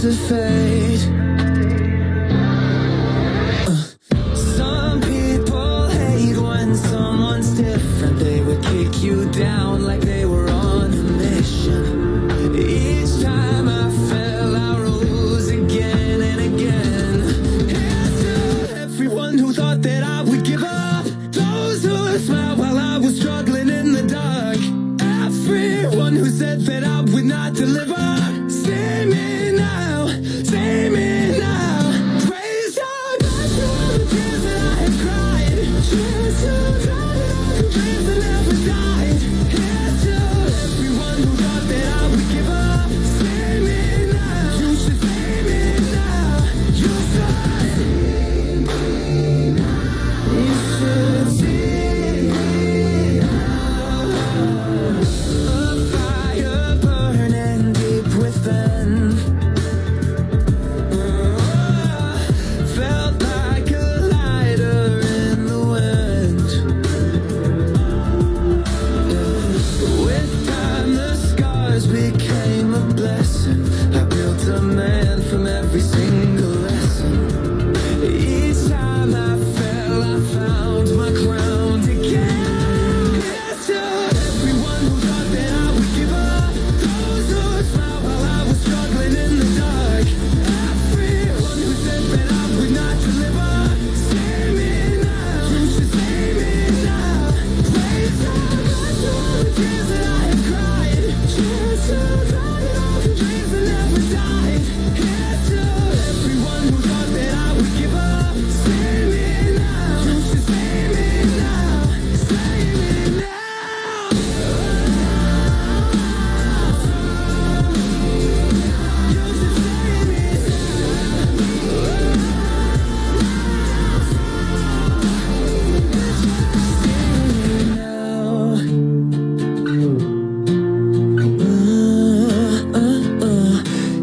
of fate. Some people hate when someone's different. They would kick you down like they were on a mission. Each time I fell, I rose again and again. Here's to everyone who thought that I would give up. Those who smiled while I was struggling in the dark. Everyone who said that I would not deliver. See me now, see me now. Praise God for all the tears that I have cried. Cheers to God and all the dreams that never died. Here's to everyone who thought that I would give up. See me now, you should see me now. You should see me now. You should see me now. A fire burning deep within. Felt like a lighter in the wind. With time the scars became a blessing. I built a man from every single lesson. Each time I fell, I found my ground again. Here's to everyone who thought that I would give up. Those who smiled while I was struggling in the dark. Everyone who said that I would not deliver. See me now, you should see me now. Praise God for all the tears that I have cried. Cheers to God and all the dreams that never died. Here's to everyone who thought that I would give up. See me now, you should see me now. See me now. You should see me now.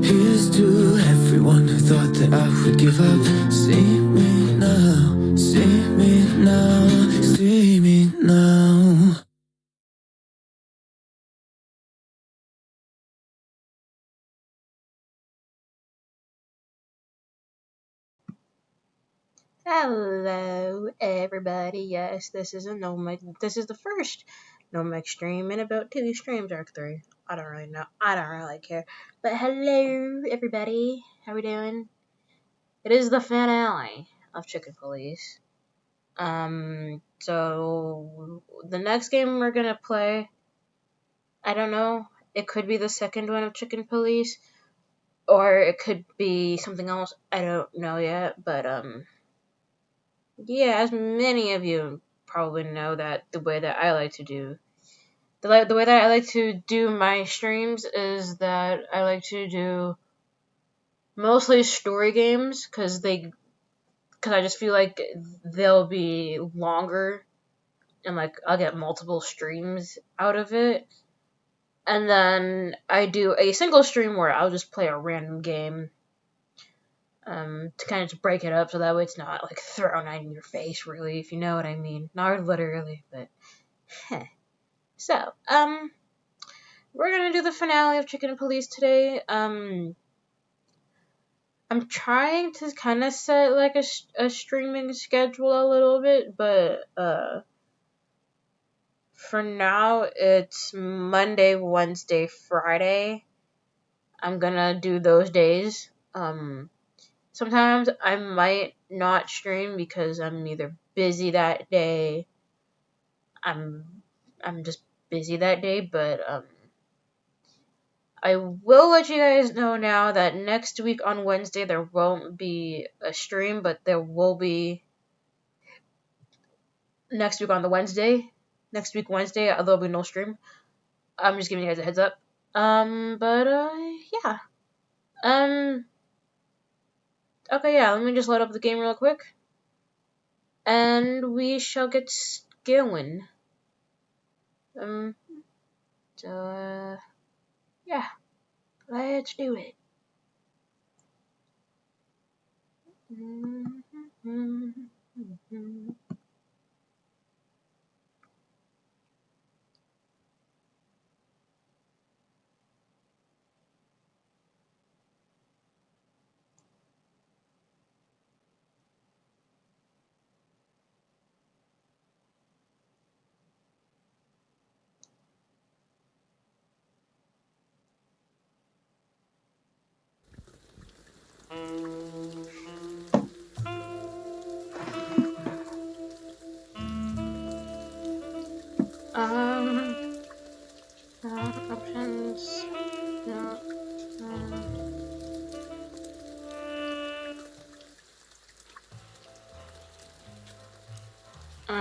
Here's to everyone who thought that I would give up. See me now, see me now, see me now. Hello, everybody. Yes, this is the first Nomec stream in about 2 streams or 3. I don't really know. I don't really care. But hello, everybody. How we doing? It is the finale of Chicken Police. So the next game we're gonna play, I don't know. It could be the second one of Chicken Police, or it could be something else. I don't know yet. But yeah, as many of you probably know, that the way that I like to do the way that I like to do my streams is that I like to do mostly story games because I just feel like they'll be longer and like I'll get multiple streams out of it. And then I do a single stream where I'll just play a random game to kind of just break it up so that way it's not like thrown in your face, really, if you know what I mean. Not literally, but heh. So, we're gonna do the finale of Chicken Police today. I'm trying to kind of set like a streaming schedule a little bit, but for now it's Monday, Wednesday, Friday. I'm gonna do those days. Sometimes I might not stream because I'm either busy that day. I'm just busy that day, but I will let you guys know now that next week on Wednesday there won't be a stream, but there will be next week on the Wednesday. Next week Wednesday there'll be no stream. I'm just giving you guys a heads up. But yeah. Okay, yeah. Let me just load up the game real quick, and we shall get going. So yeah, let's do it.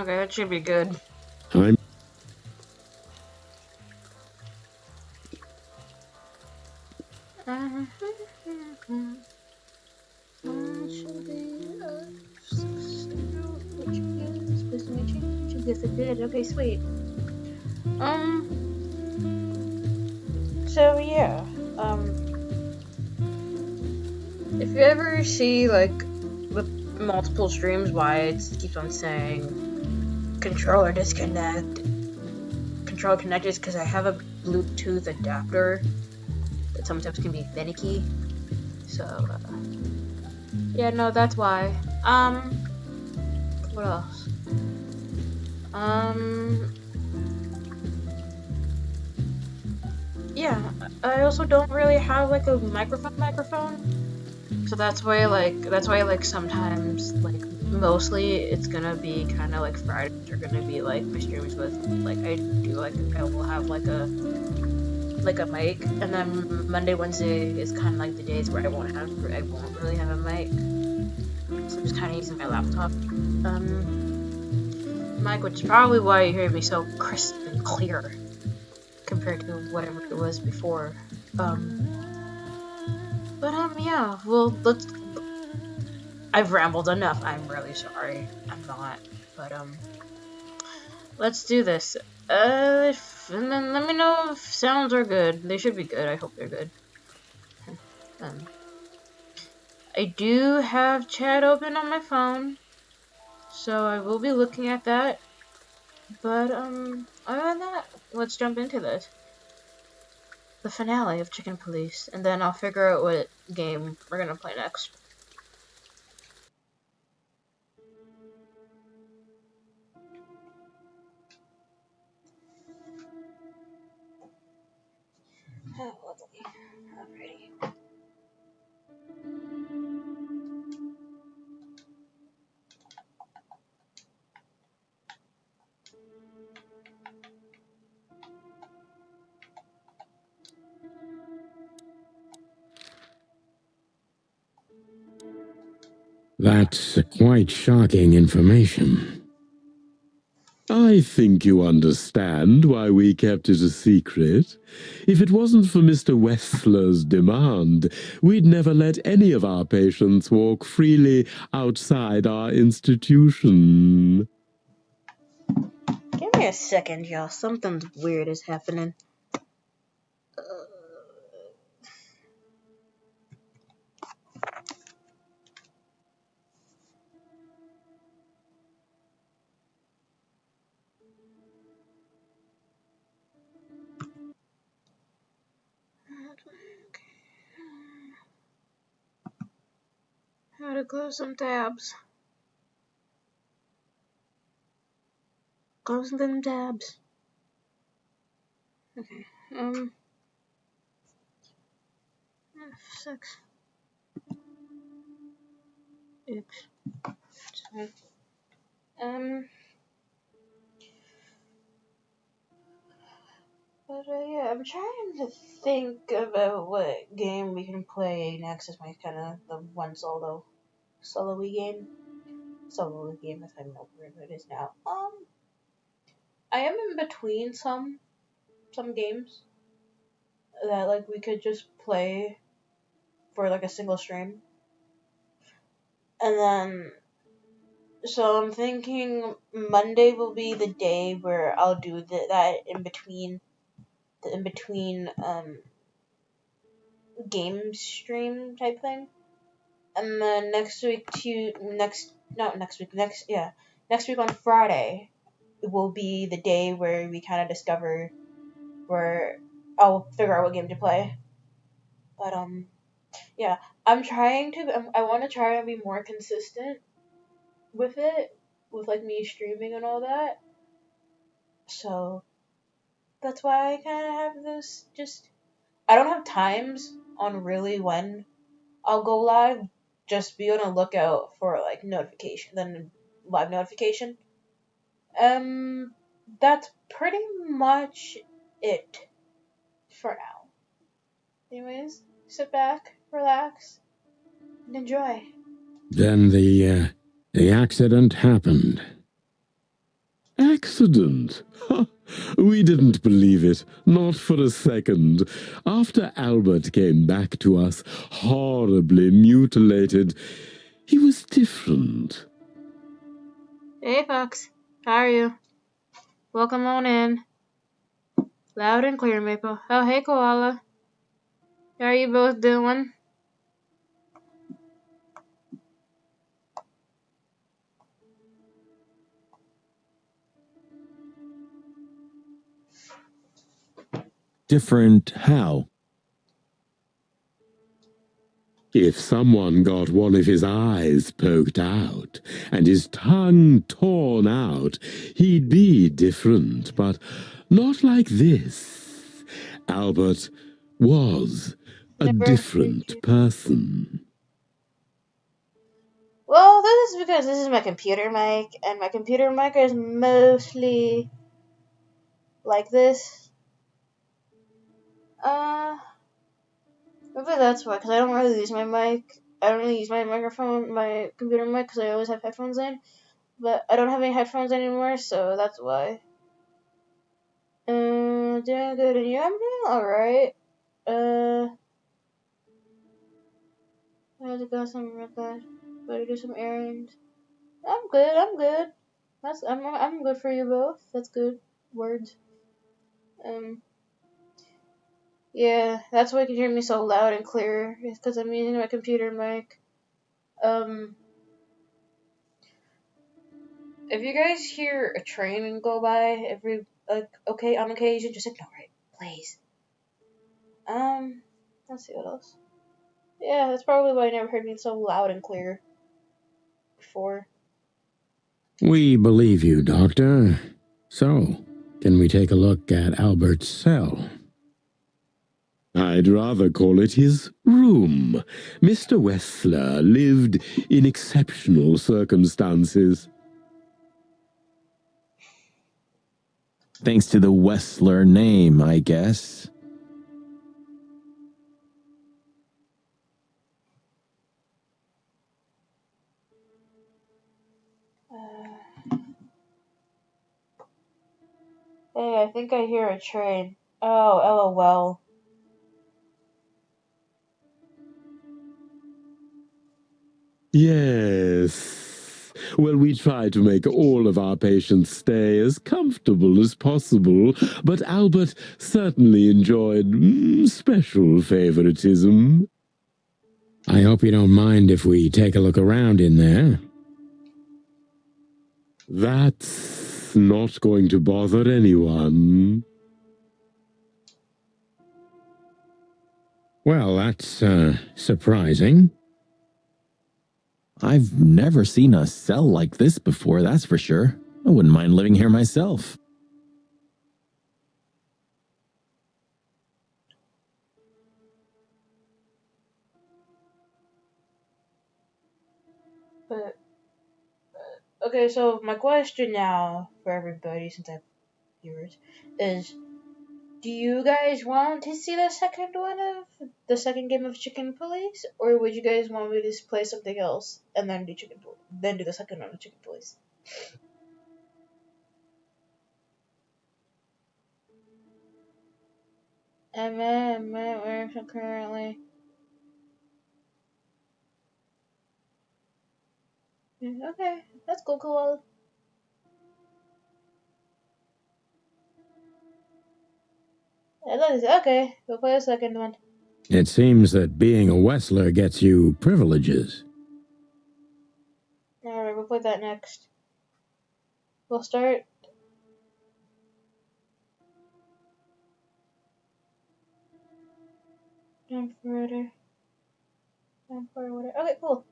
Okay, that should be good. I'm Okay, sweet. So yeah, if you ever see like with multiple streams why it keeps on saying controller disconnect, controller connected, because I have a Bluetooth adapter that sometimes can be finicky. So yeah, no, that's why. What else? Yeah, I also don't really have like a microphone. So that's why sometimes mostly it's gonna be kind of like Fridays are gonna be like my streams with I will have like a mic, and then Monday, Wednesday is kind of like the days where I won't really have a mic. So I'm just kind of using my laptop mic, which is probably why you hear me so crisp and clear compared to whatever it was before. Yeah, well, I've rambled enough. I'm really sorry. I'm not. But, let's do this. And then let me know if sounds are good. They should be good. I hope they're good. I do have chat open on my phone, so I will be looking at that. But, other than that, let's jump into this. The finale of Chicken Police, and then I'll figure out what game we're gonna play next. Oh, lovely. Alrighty. That's quite shocking information. I think you understand why we kept it a secret. If it wasn't for Mr. Wessler's demand, we'd never let any of our patients walk freely outside our institution. Give me a second, y'all. Something weird is happening. How to close some tabs. Closing them tabs. Okay. F6. Oops. Sorry. But yeah, I'm trying to think about what game we can play next as my kind of the one solo-y game. Solo-y game, if I know where it is now. I am in between some games that like we could just play for like a single stream. And then so I'm thinking Monday will be the day where I'll do that in between game stream type thing. And then next week on Friday will be the day where we kind of discover where I'll figure out what game to play. But yeah, I want to try and be more consistent with it, with like me streaming and all that. So that's why I kind of have this I don't have times on really when I'll go live. Just be on a lookout for like live notification. That's pretty much it for now. Anyways, sit back, relax, and enjoy. Then the accident happened. accident. Ha! We didn't believe it, not for a second. After Albert came back to us, horribly mutilated, he was different. Hey, Fox. How are you? Welcome on in. Loud and clear, Maple. Oh, hey, Koala. How are you both doing? Different how? If someone got one of his eyes poked out and his tongue torn out, he'd be different, but not like this. Albert was a Never different appreciate- person. Well, this is because this is my computer mic, and my computer mic is mostly like this. Maybe that's why, because I don't really use my mic. I don't really use my microphone, my computer mic, because I always have headphones in. But I don't have any headphones anymore, so that's why. Doing good, and you? I'm doing alright. I had to go somewhere real good. Gotta do some errands. I'm good. I'm good for you both. That's good. Words. Yeah, that's why you can hear me so loud and clear. It's because I'm using my computer mic. If you guys hear a train go by on occasion, just ignore it, please. Let's see what else. Yeah, that's probably why you never heard me so loud and clear before. We believe you, Doctor. So, can we take a look at Albert's cell? I'd rather call it his room. Mr. Wessler lived in exceptional circumstances. Thanks to the Wessler name, I guess. Hey, I think I hear a train. Oh, LOL. Yes. Well, we try to make all of our patients stay as comfortable as possible, but Albert certainly enjoyed special favoritism. I hope you don't mind if we take a look around in there. That's not going to bother anyone. Well, that's, surprising. I've never seen a cell like this before, that's for sure. I wouldn't mind living here myself. But okay, so my question now for everybody, since I have viewers, is: do you guys want to see the second game of Chicken Police, or would you guys want me to play something else and then do the second one of Chicken Police? I'm at currently. Okay, that's cool. Okay, we'll play the second one. It seems that being a Wessler gets you privileges. Alright, we'll play that next. We'll start. Okay, cool.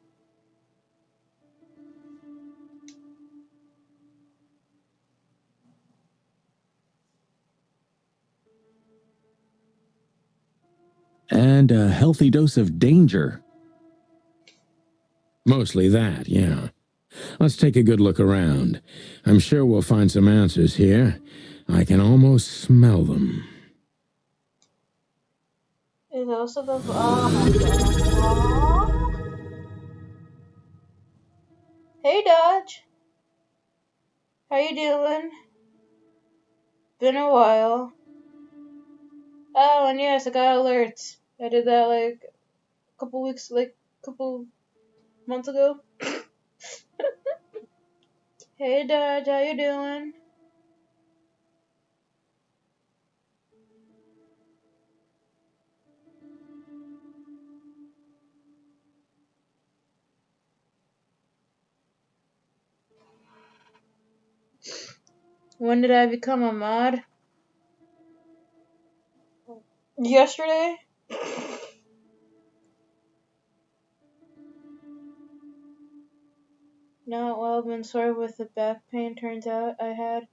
And a healthy dose of danger. Mostly that, yeah. Let's take a good look around. I'm sure we'll find some answers here. I can almost smell them. Is also the oh my god. Hey Dodge. How you doing? been a while. Oh, and yes, I got alerts. I did that like a couple months ago. Hey Dodge, how you doing? When did I become a mod? Yesterday? No, well, I've been sore with the back pain. Turns out I had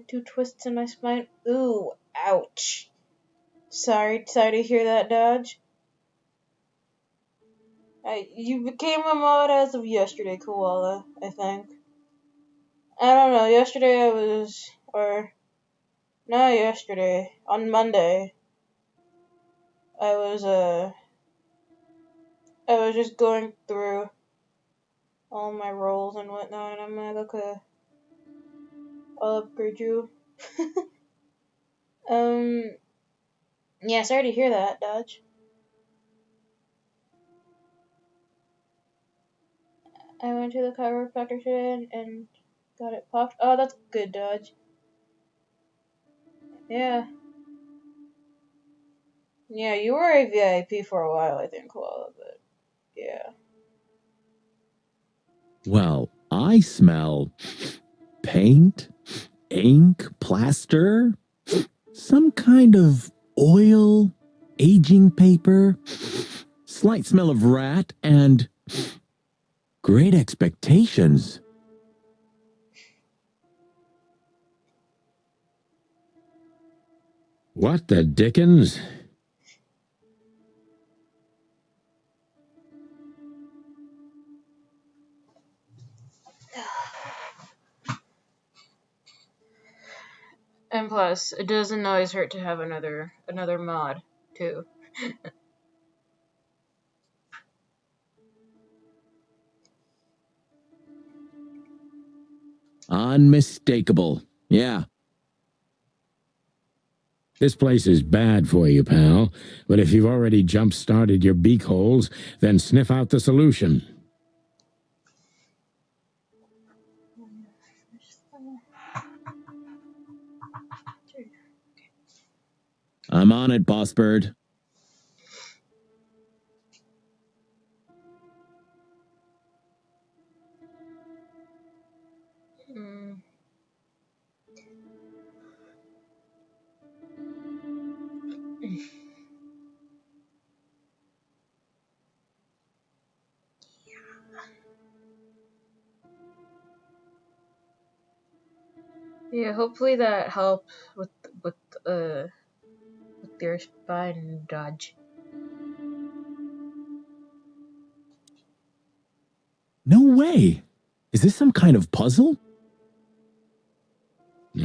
2 twists in my spine. Ooh, ouch. Sorry to hear that, Dodge. You became a mod as of yesterday, Koala, I think. I don't know, yesterday not yesterday, on Monday, I was, I was just going through all my roles and whatnot, and I'm like, okay, I'll upgrade you. Yeah, sorry to hear that, Dodge. I went to the chiropractor today and got it popped. Oh, that's good, Dodge. Yeah. Yeah, you were a VIP for a while, I think, Koala, but yeah. Well, I smell paint, ink, plaster, some kind of oil, aging paper, slight smell of rat, and great expectations. What the dickens? And plus, it doesn't always hurt to have another mod, too. Unmistakable. Yeah. This place is bad for you, pal. But if you've already jump-started your beak holes, then sniff out the solution. I'm on it, Boss Bird. Mm. Yeah, hopefully that helps with your spine, Dodge. No way. Is this some kind of puzzle?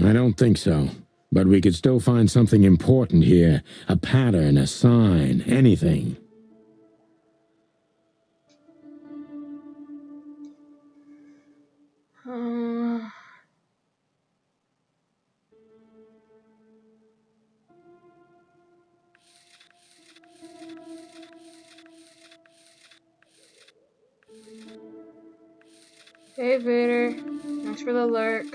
I don't think so. But we could still find something important here. A pattern, a sign, anything. Hey, Vader. Thanks for the lurk.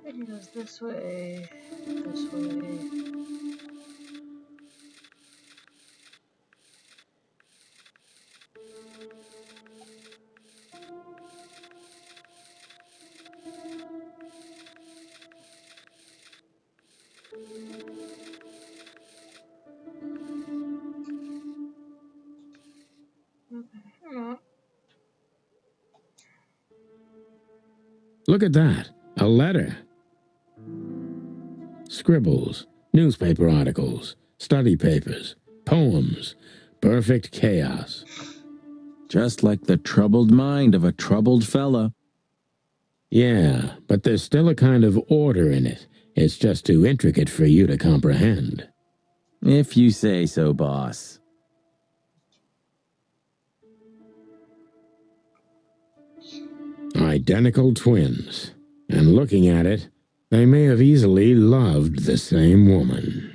It goes this way. This way. Okay. Look at that. A letter. Scribbles, newspaper articles, study papers, poems. Perfect chaos. Just like the troubled mind of a troubled fella. Yeah, but there's still a kind of order in it. It's just too intricate for you to comprehend. If you say so, boss. Identical twins. And looking at it, they may have easily loved the same woman.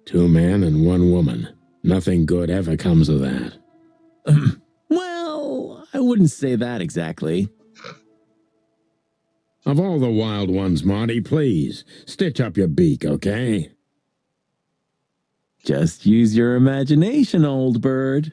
2 men and 1 woman. Nothing good ever comes of that. Well, I wouldn't say that exactly. Of all the wild ones, Marty, please, stitch up your beak, okay? Just use your imagination, old bird.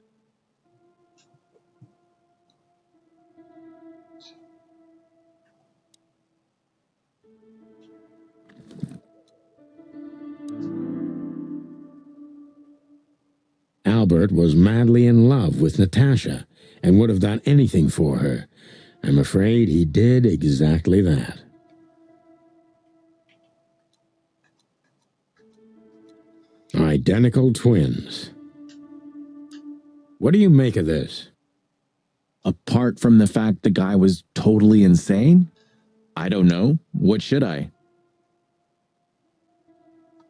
Albert was madly in love with Natasha and would have done anything for her. I'm afraid he did exactly that. Identical twins. What do you make of this? Apart from the fact the guy was totally insane? I don't know. What should I?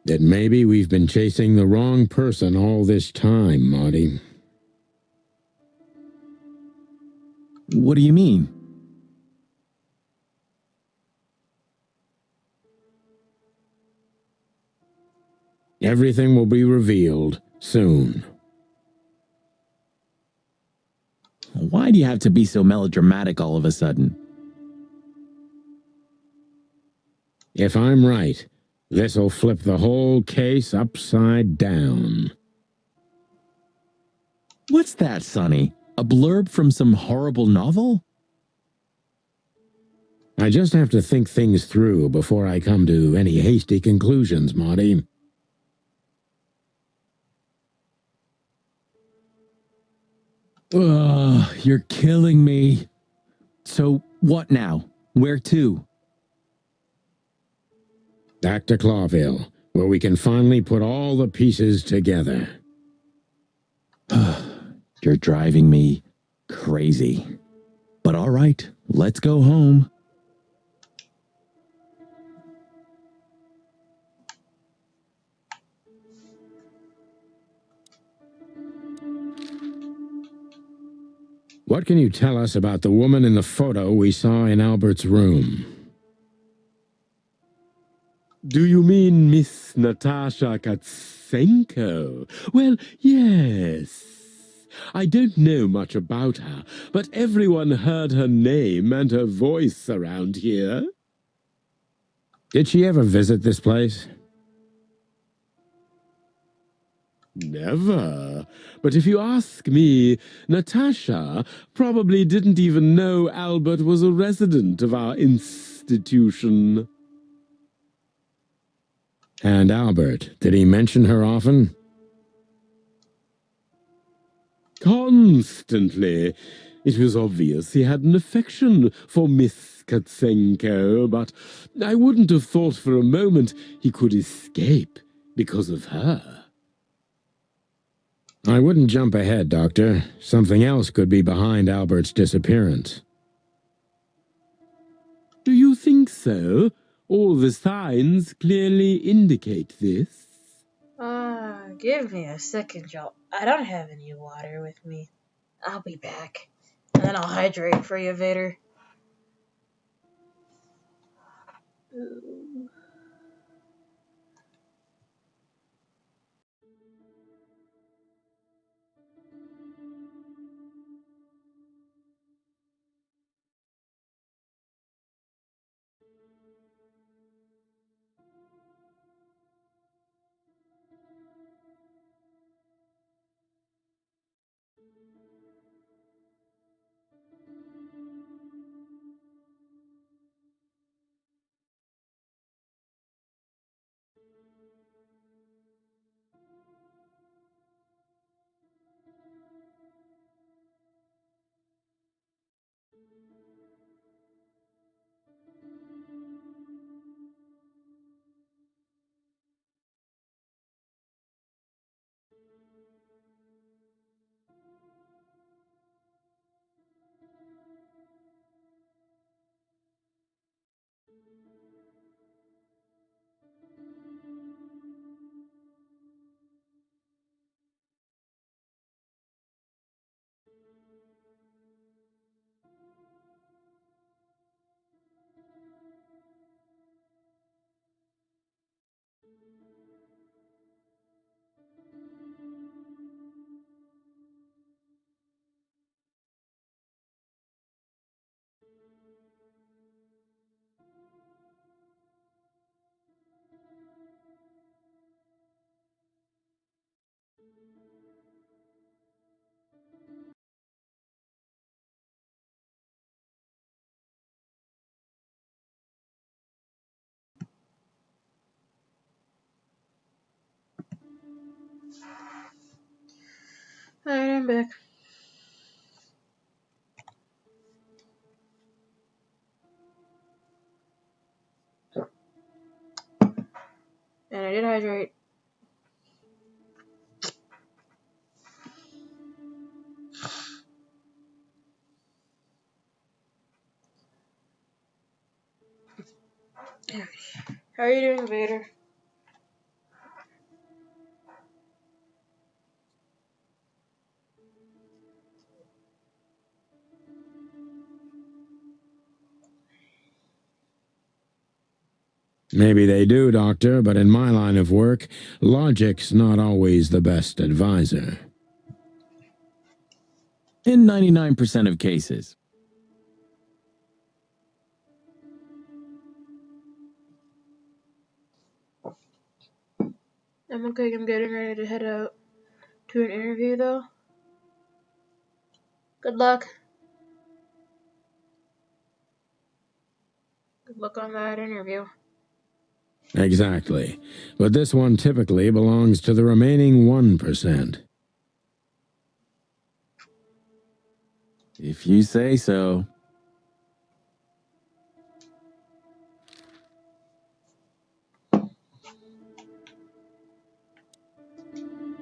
That maybe we've been chasing the wrong person all this time, Marty. What do you mean? Everything will be revealed soon. Why do you have to be so melodramatic all of a sudden? If I'm right, this'll flip the whole case upside down. What's that, Sonny? A blurb from some horrible novel? I just have to think things through before I come to any hasty conclusions, Marty. Ugh, you're killing me. So, what now? Where to? Back to Clawville, where we can finally put all the pieces together. You're driving me crazy. But all right, let's go home. What can you tell us about the woman in the photo we saw in Albert's room? Do you mean Miss Natasha Katsenko? Well, yes. I don't know much about her, but everyone heard her name and her voice around here. Did she ever visit this place? Never. But if you ask me, Natasha probably didn't even know Albert was a resident of our institution. And Albert, did he mention her often? Constantly. It was obvious he had an affection for Miss Katsenko, but I wouldn't have thought for a moment he could escape because of her. I wouldn't jump ahead, Doctor. Something else could be behind Albert's disappearance. Do you think so? All the signs clearly indicate this. Give me a second, y'all. I don't have any water with me. I'll be back. And then I'll hydrate for you, Vader. I'm back. And I did hydrate. How are you doing, Vader? Maybe they do, Doctor, but in my line of work, logic's not always the best advisor. In 99% of cases. I'm okay. I'm getting ready to head out to an interview, though. Good luck. Good luck on that interview. Exactly. But this one typically belongs to the remaining 1%. If you say so.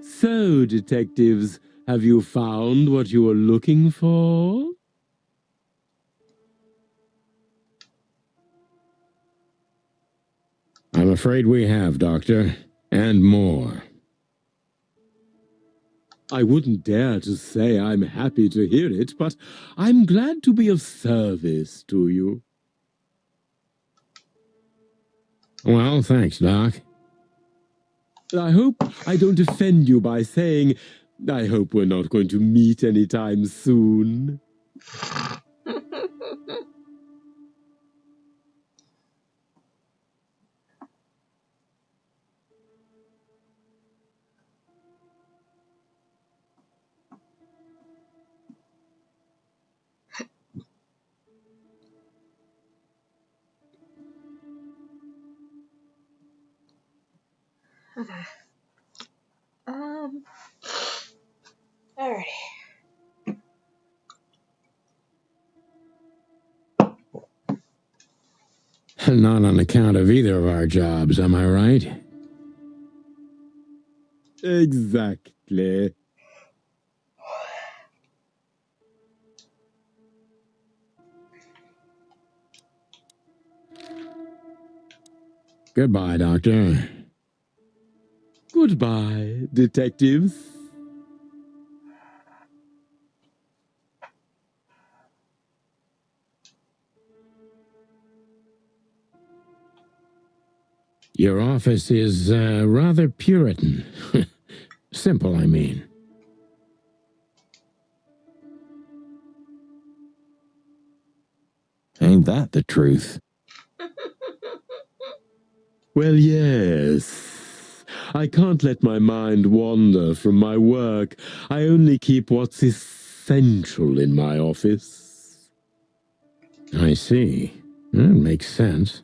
So, detectives, have you found what you were looking for? I'm afraid we have, Doctor. And more. I wouldn't dare to say I'm happy to hear it, but I'm glad to be of service to you. Well, thanks, Doc. I hope I don't offend you by saying I hope we're not going to meet anytime soon. Okay. Alrighty. Not on account of either of our jobs, am I right? Exactly. Goodbye, Doctor. Goodbye, detectives. Your office is rather Puritan. Simple, I mean. Ain't that the truth? Well, yes. I can't let my mind wander from my work. I only keep what's essential in my office. I see. That makes sense.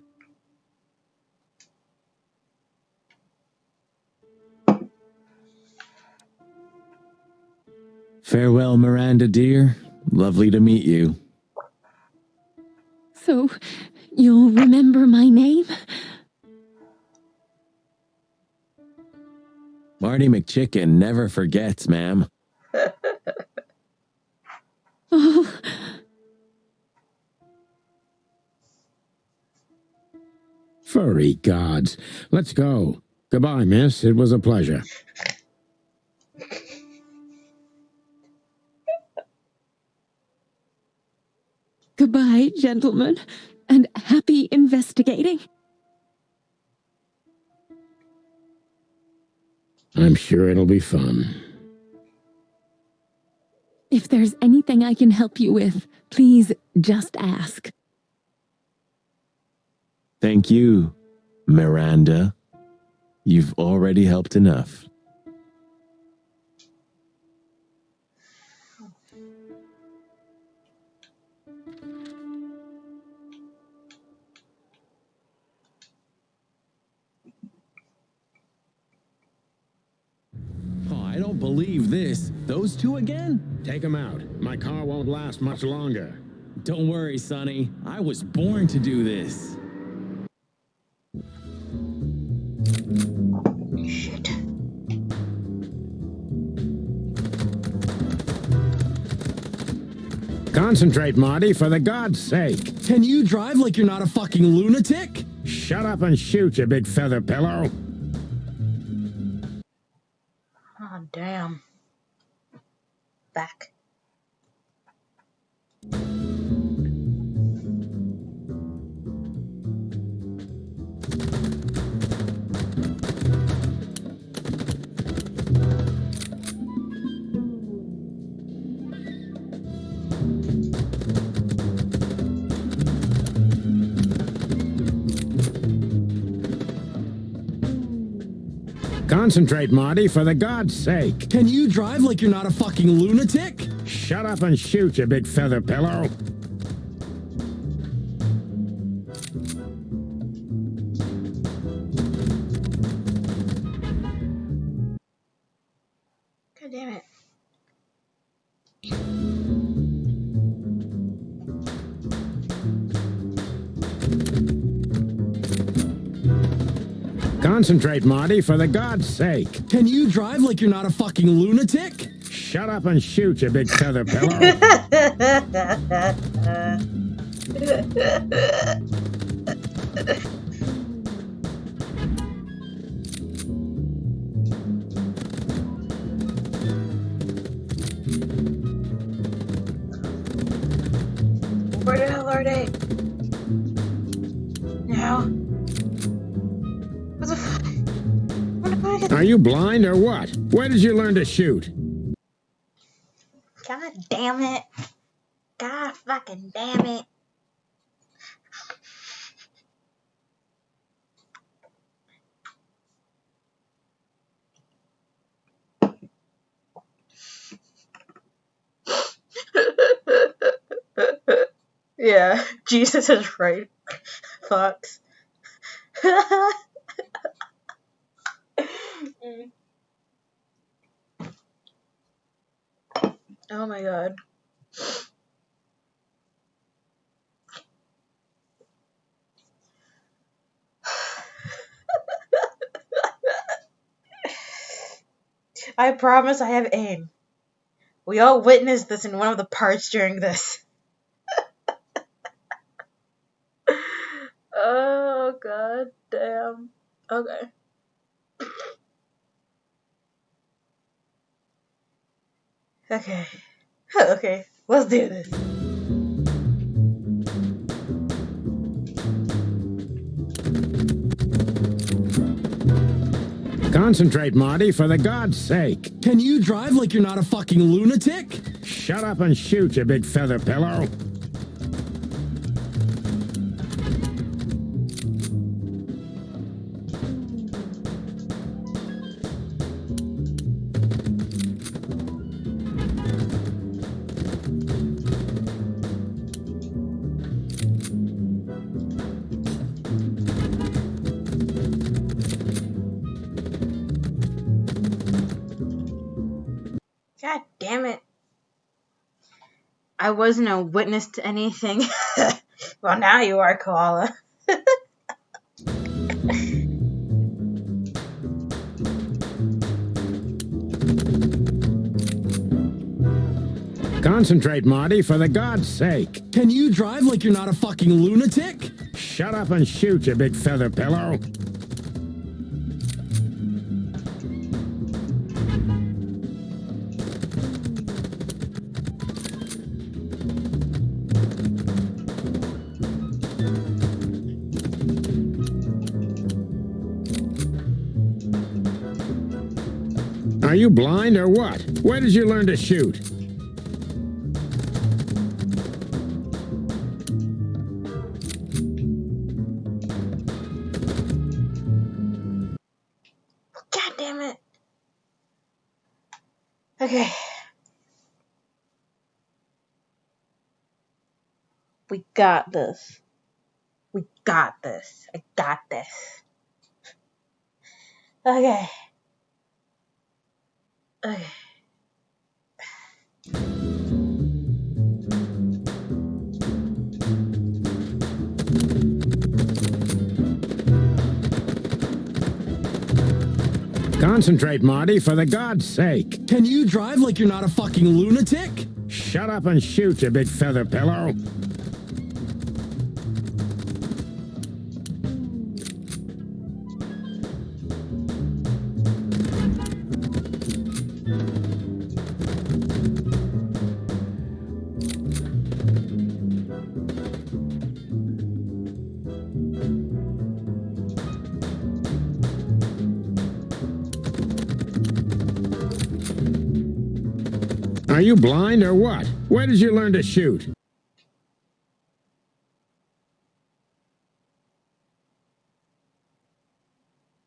Farewell, Miranda dear. Lovely to meet you. So, you'll remember my name? Marty McChicken never forgets, ma'am. Oh, Furry gods. Let's go. Goodbye, miss. It was a pleasure. goodbye, gentlemen, and happy investigating. I'm sure it'll be fun. If there's anything I can help you with, please just ask. Thank you, Miranda. You've already helped enough. Hi, I don't believe this. Those two again? Take him out. My car won't last much longer. Don't worry, Sonny. I was born to do this. Shit. Concentrate, Marty, for the god's sake. Can you drive like you're not a fucking lunatic? Shut up and shoot, you big feather pillow. Oh, damn. Back. Concentrate, Marty, for the god's sake. Can you drive like you're not a fucking lunatic? Shut up and shoot, you big feather pillow. God damn it. Concentrate, Marty, for the god's sake. Can you drive like you're not a fucking lunatic? Shut up and shoot, you big feather pillow. Where the hell are they? Now? What the fuck? What the fuck? Are you blind or what? Where did you learn to shoot? God damn it. God fucking damn it. Yeah, Jesus is right. Fox. Oh my god. I promise I have aim. We all witnessed this in one of the parts during this. Oh god damn. Okay. Okay. Okay, let's do this. Concentrate, Marty, for the god's sake. Can you drive like you're not a fucking lunatic? Shut up and shoot, you big feather pillow. God damn it. I wasn't a witness to anything. Well, now you are, Koala. Concentrate, Marty, for the god's sake. Can you drive like you're not a fucking lunatic? Shut up and shoot, you big feather pillow. Are you blind or what? Where did you learn to shoot? God damn it. Okay. We got this. We got this. I got this. Okay. Okay. Concentrate, Marty, for the God's sake. Can you drive like you're not a fucking lunatic? Shut up and shoot, you big feather pillow. Are you blind or what? Where did you learn to shoot?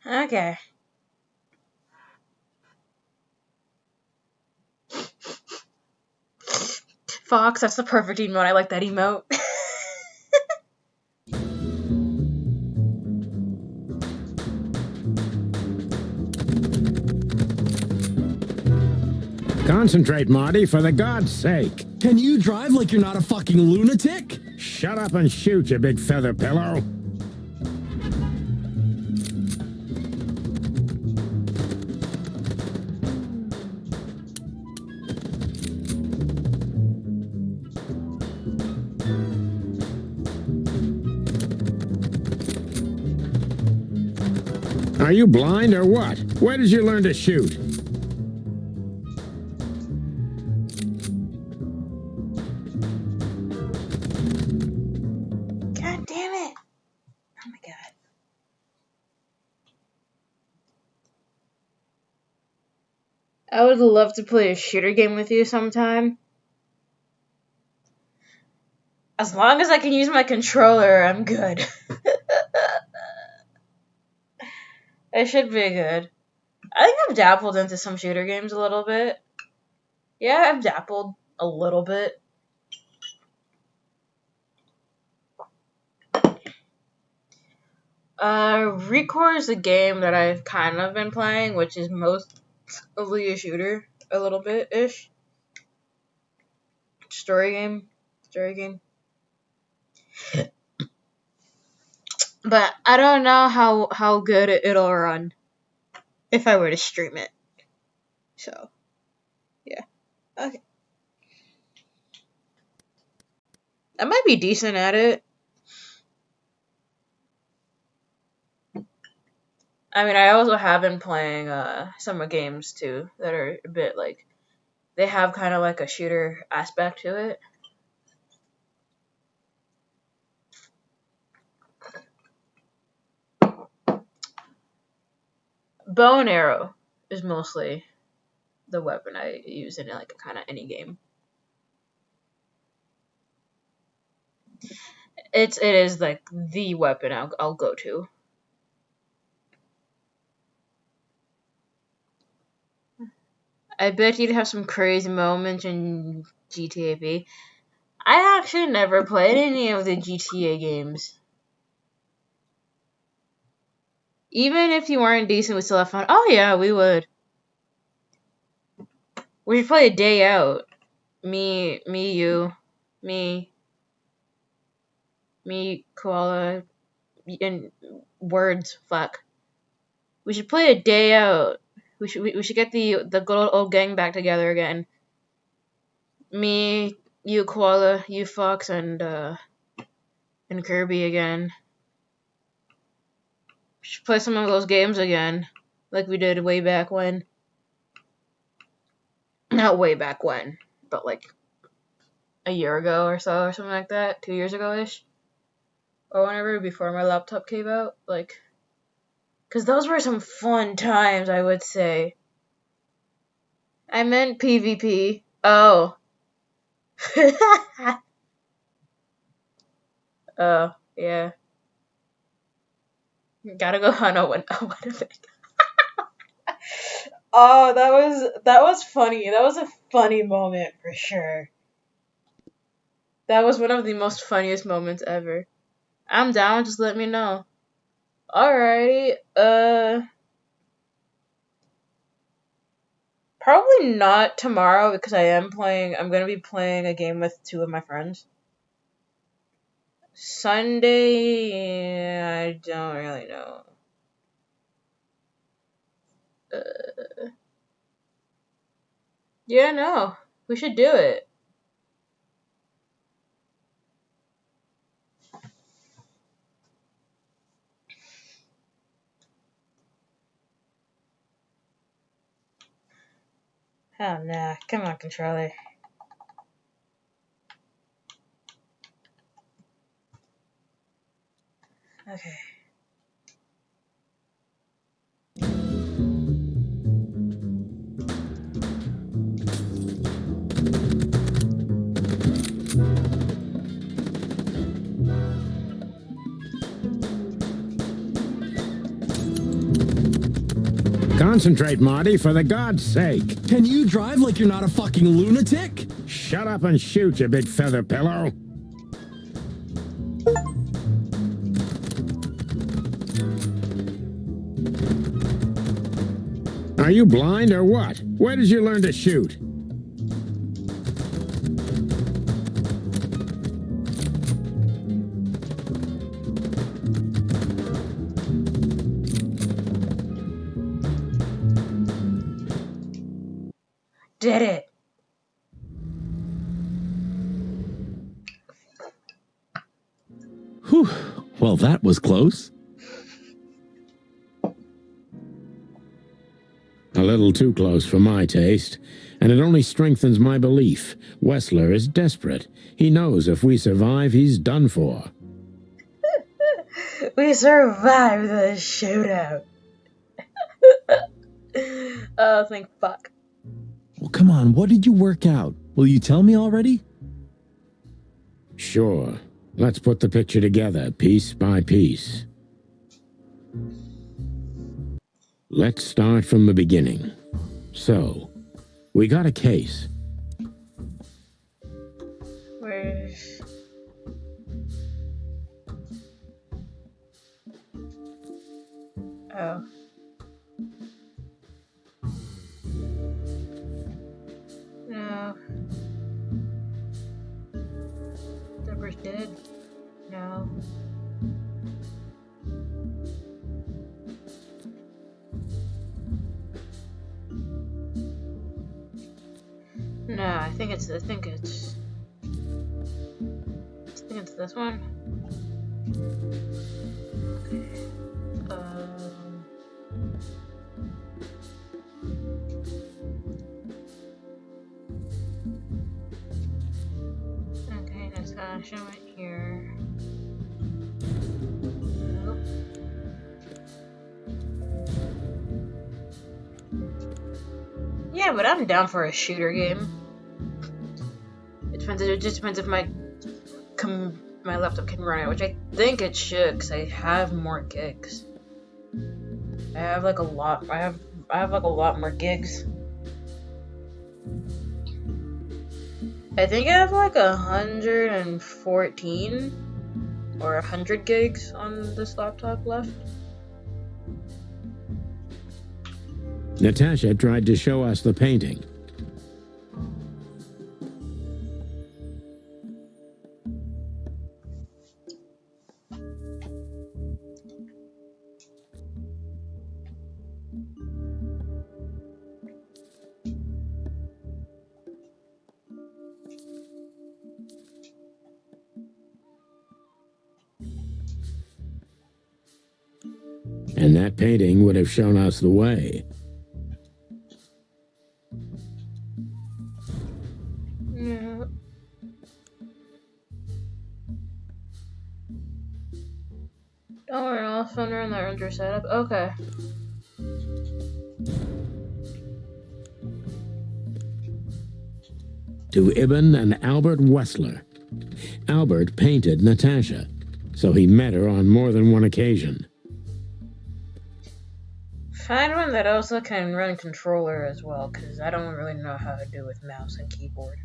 Okay. Fox, that's the perfect emote. I like that emote. Concentrate, Marty, for the God's sake. Can you drive like you're not a fucking lunatic? Shut up and shoot, you big feather pillow. Are you blind or what? Where did you learn to shoot? God damn it. Oh my god. I would love to play a shooter game with you sometime. As long as I can use my controller, I'm good. It should be good. I think I've dabbled into some shooter games a little bit. Yeah, I've dabbled a little bit. Recore is a game that I've kind of been playing, which is mostly a shooter, a little bit-ish. Story game. But I don't know how good it'll run if I were to stream it. So, yeah. Okay. I might be decent at it. I mean, I also have been playing some games too that are a bit like, they have kind of like a shooter aspect to it. Bow and arrow is mostly the weapon I use in like kind of any game. It is like the weapon I'll go to. I bet you'd have some crazy moments in GTA V. I actually never played any of the GTA games. Even if you weren't decent, we still have fun. Oh yeah, we would. We should play a day out. Me, you, Koala, and Words, fuck. We should play a day out. We should get the good old gang back together again. Me, you, Koala, you, Fox, and Kirby again. We should play some of those games again, like we did way back when. Not way back when, but like a year ago or so, or something like that. 2 years ago-ish. Or whenever, before my laptop came out. Like, because those were some fun times, I would say. I meant PvP. Oh. Oh, yeah. Gotta go hunt a Winnipeg. Oh, that was funny. That was a funny moment for sure. That was one of the most funniest moments ever. I'm down, just let me know. Alrighty, Probably not tomorrow because I'm gonna be playing a game with 2 of my friends. Sunday, I don't really know. Yeah, no. We should do it. Oh, nah. Come on, controller. Okay. Concentrate, Marty, for the God's sake. Can you drive like you're not a fucking lunatic? Shut up and shoot, you big feather pillow. Are you blind or what? Where did you learn to shoot? Did it. Whew. Well, that was close. A little too close for my taste, and it only strengthens my belief. Wessler is desperate. He knows if we survive, he's done for. We survived the shootout. Oh, thank fuck. Well, come on, what did you work out? Will you tell me already? Sure. Let's put the picture together, piece by piece. Let's start from the beginning. So, we got a case. Where's... Oh. No. Deborah's dead? No. No, I think it's this one. Okay. Okay, that's gonna show it here. Nope. Yeah, but I'm down for a shooter game. It just depends if my laptop can run it, which I think it should, because I have more gigs. I have like a lot. I have like a lot more gigs. I think I have like 114 or 100 gigs on this laptop left. Natasha tried to show us the painting. And that painting would have shown us the way. No. Don't worry, I'll phone her in that render setup. Okay. To Ibn and Albert Wessler. Albert painted Natasha, so he met her on more than one occasion. Find one that also can run controller as well, because I don't really know how to do with mouse and keyboard.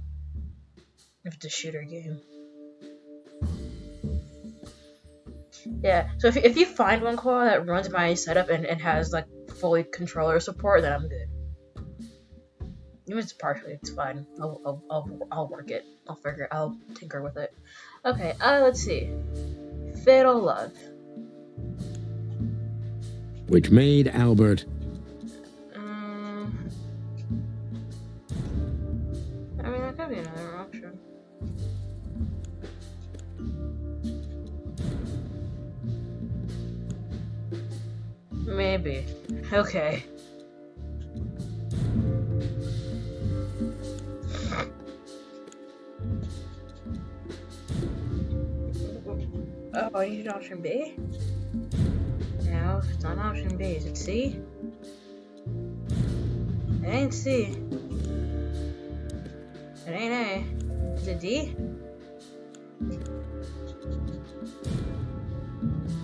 If it's a shooter game. Yeah, so if you find one, Koala, that runs my setup and has like fully controller support, then I'm good. Even if it's partially, it's fine. I'll work it. I'll tinker with it. Okay, let's see. Fatal Love. Which made Albert... I mean, that could be another option. Maybe. Okay. Oh, I need option B? No, it's not option B. Is it C? It ain't C. It ain't A. Is it D?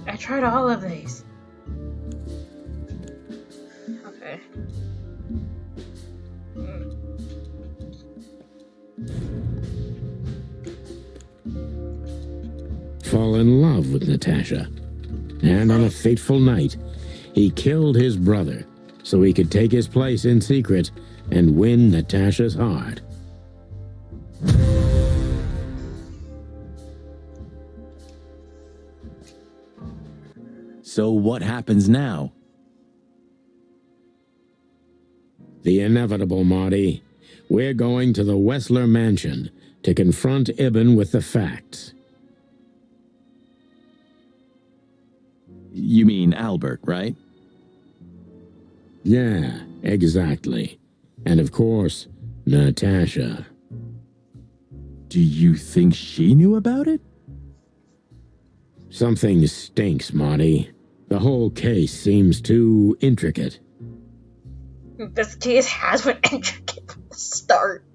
I tried all of these. Okay. fall in love with Natasha. And on a fateful night, he killed his brother so he could take his place in secret and win Natasha's heart. So what happens now? The inevitable, Marty. We're going to the Wessler mansion to confront Ibn with the facts. You mean Albert, right? Yeah, exactly. And of course, Natasha. Do you think she knew about it? Something stinks, Marty. The whole case seems too intricate. This case has been intricate from the start.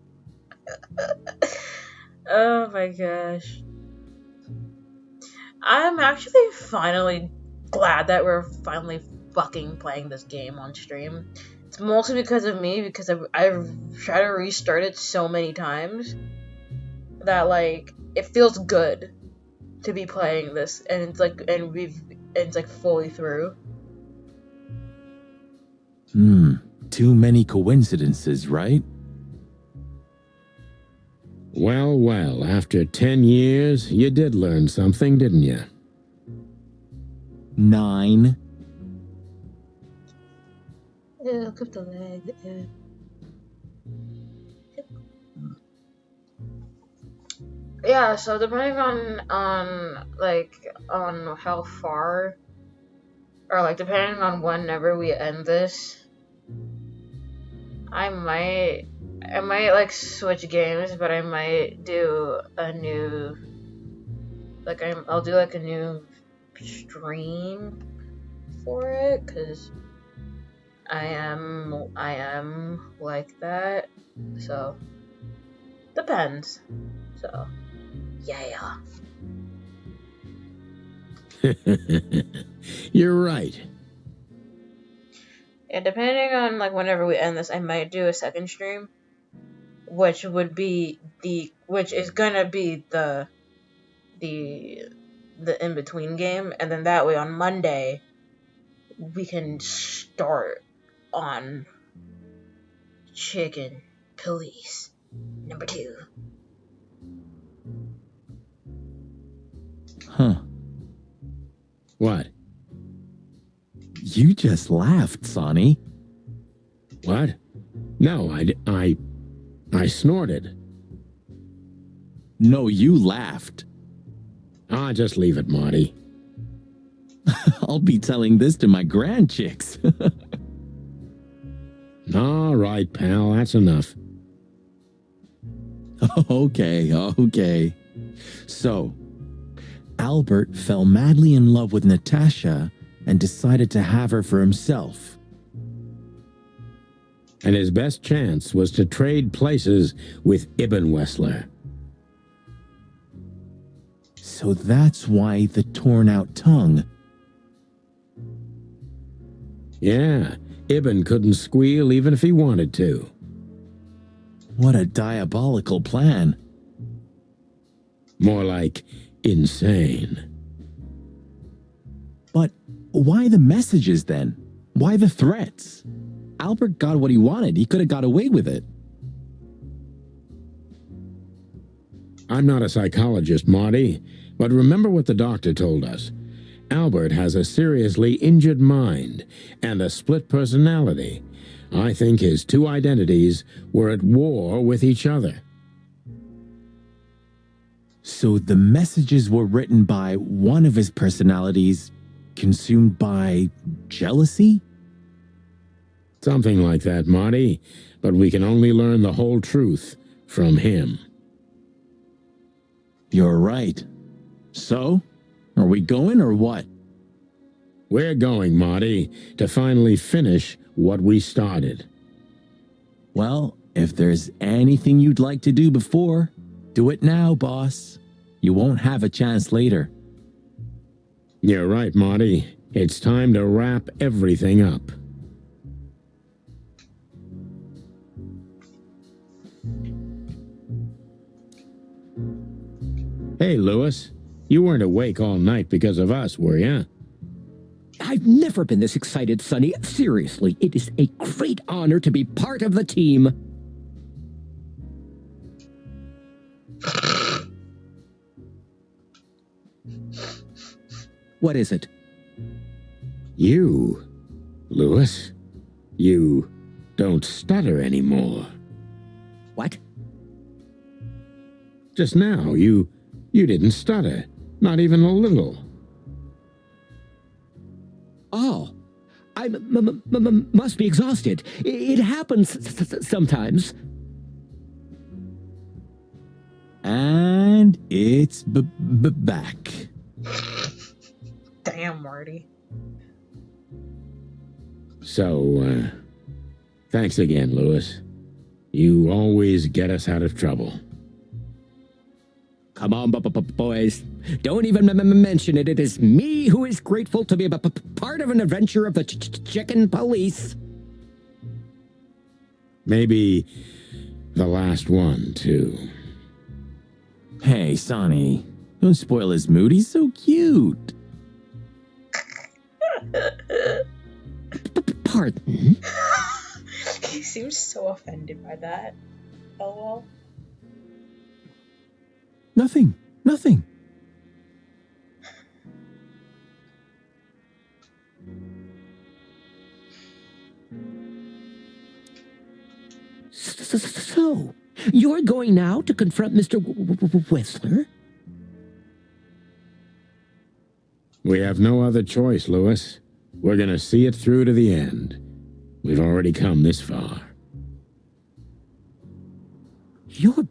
Oh my gosh. I'm actually finally glad that we're finally fucking playing this game on stream. It's mostly because of me, because I've tried to restart it so many times that, like, it feels good to be playing this, and it's like, it's like fully through. Too many coincidences, right? Well, well, after 10 years, you did learn something, didn't you? 9. Look up the leg. Yeah, so depending on how far, or like depending on whenever we end this, I might like switch games, but I might do a new, like I'll do like a new stream for it, cause I am like that, so depends. So yeah. You're right. And depending on like whenever we end this, I might do a second stream, which is gonna be the in between game, and then that way on Monday we can start on Chicken Police number 2. Huh. What? You just laughed, Sonny. What? No, I snorted. No, you laughed. Ah, just leave it, Marty. I'll be telling this to my grandchicks. All right, pal, that's enough. Okay. So, Albert fell madly in love with Natasha and decided to have her for himself. And his best chance was to trade places with Ibn Wessler. So that's why the torn out tongue. Yeah, Ibn couldn't squeal even if he wanted to. What a diabolical plan. More like insane. But why the messages then? Why the threats? Albert got what he wanted. He could have got away with it. I'm not a psychologist, Marty, but remember what the doctor told us. Albert has a seriously injured mind and a split personality. I think his two identities were at war with each other. So the messages were written by one of his personalities, consumed by jealousy? Something like that, Marty, but we can only learn the whole truth from him. You're right. So, are we going or what? We're going, Marty, to finally finish what we started. Well, if there's anything you'd like to do before, do it now, boss. You won't have a chance later. You're right, Marty. It's time to wrap everything up. Hey, Lewis. You weren't awake all night because of us, were you? I've never been this excited, Sonny. Seriously, it is a great honor to be part of the team. What is it? You, Lewis, you don't stutter anymore. What? Just now, you didn't stutter. Not even a little. Oh, I must be exhausted. It happens sometimes. And it's back. Damn, Marty. So, thanks again, Lewis. You always get us out of trouble. Come on, boys. Don't even mention it. It is me who is grateful to be a part of an adventure of the chicken police. Maybe the last one, too. Hey, Sonny, don't spoil his mood. He's so cute. Pardon? He seems so offended by that. Oh well. Nothing. So, you're going now to confront Mr. Whistler? We have no other choice, Lewis. We're gonna see it through to the end. We've already come this far. You're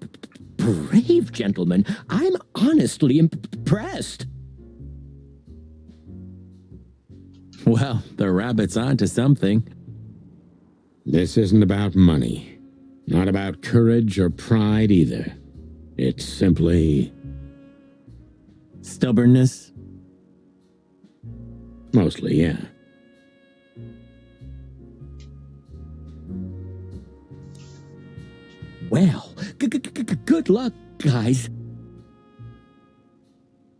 brave, gentlemen. I'm honestly impressed. Well, the rabbit's onto something. This isn't about money. Not about courage or pride either. It's simply... stubbornness. Mostly, yeah. Well, good luck, guys.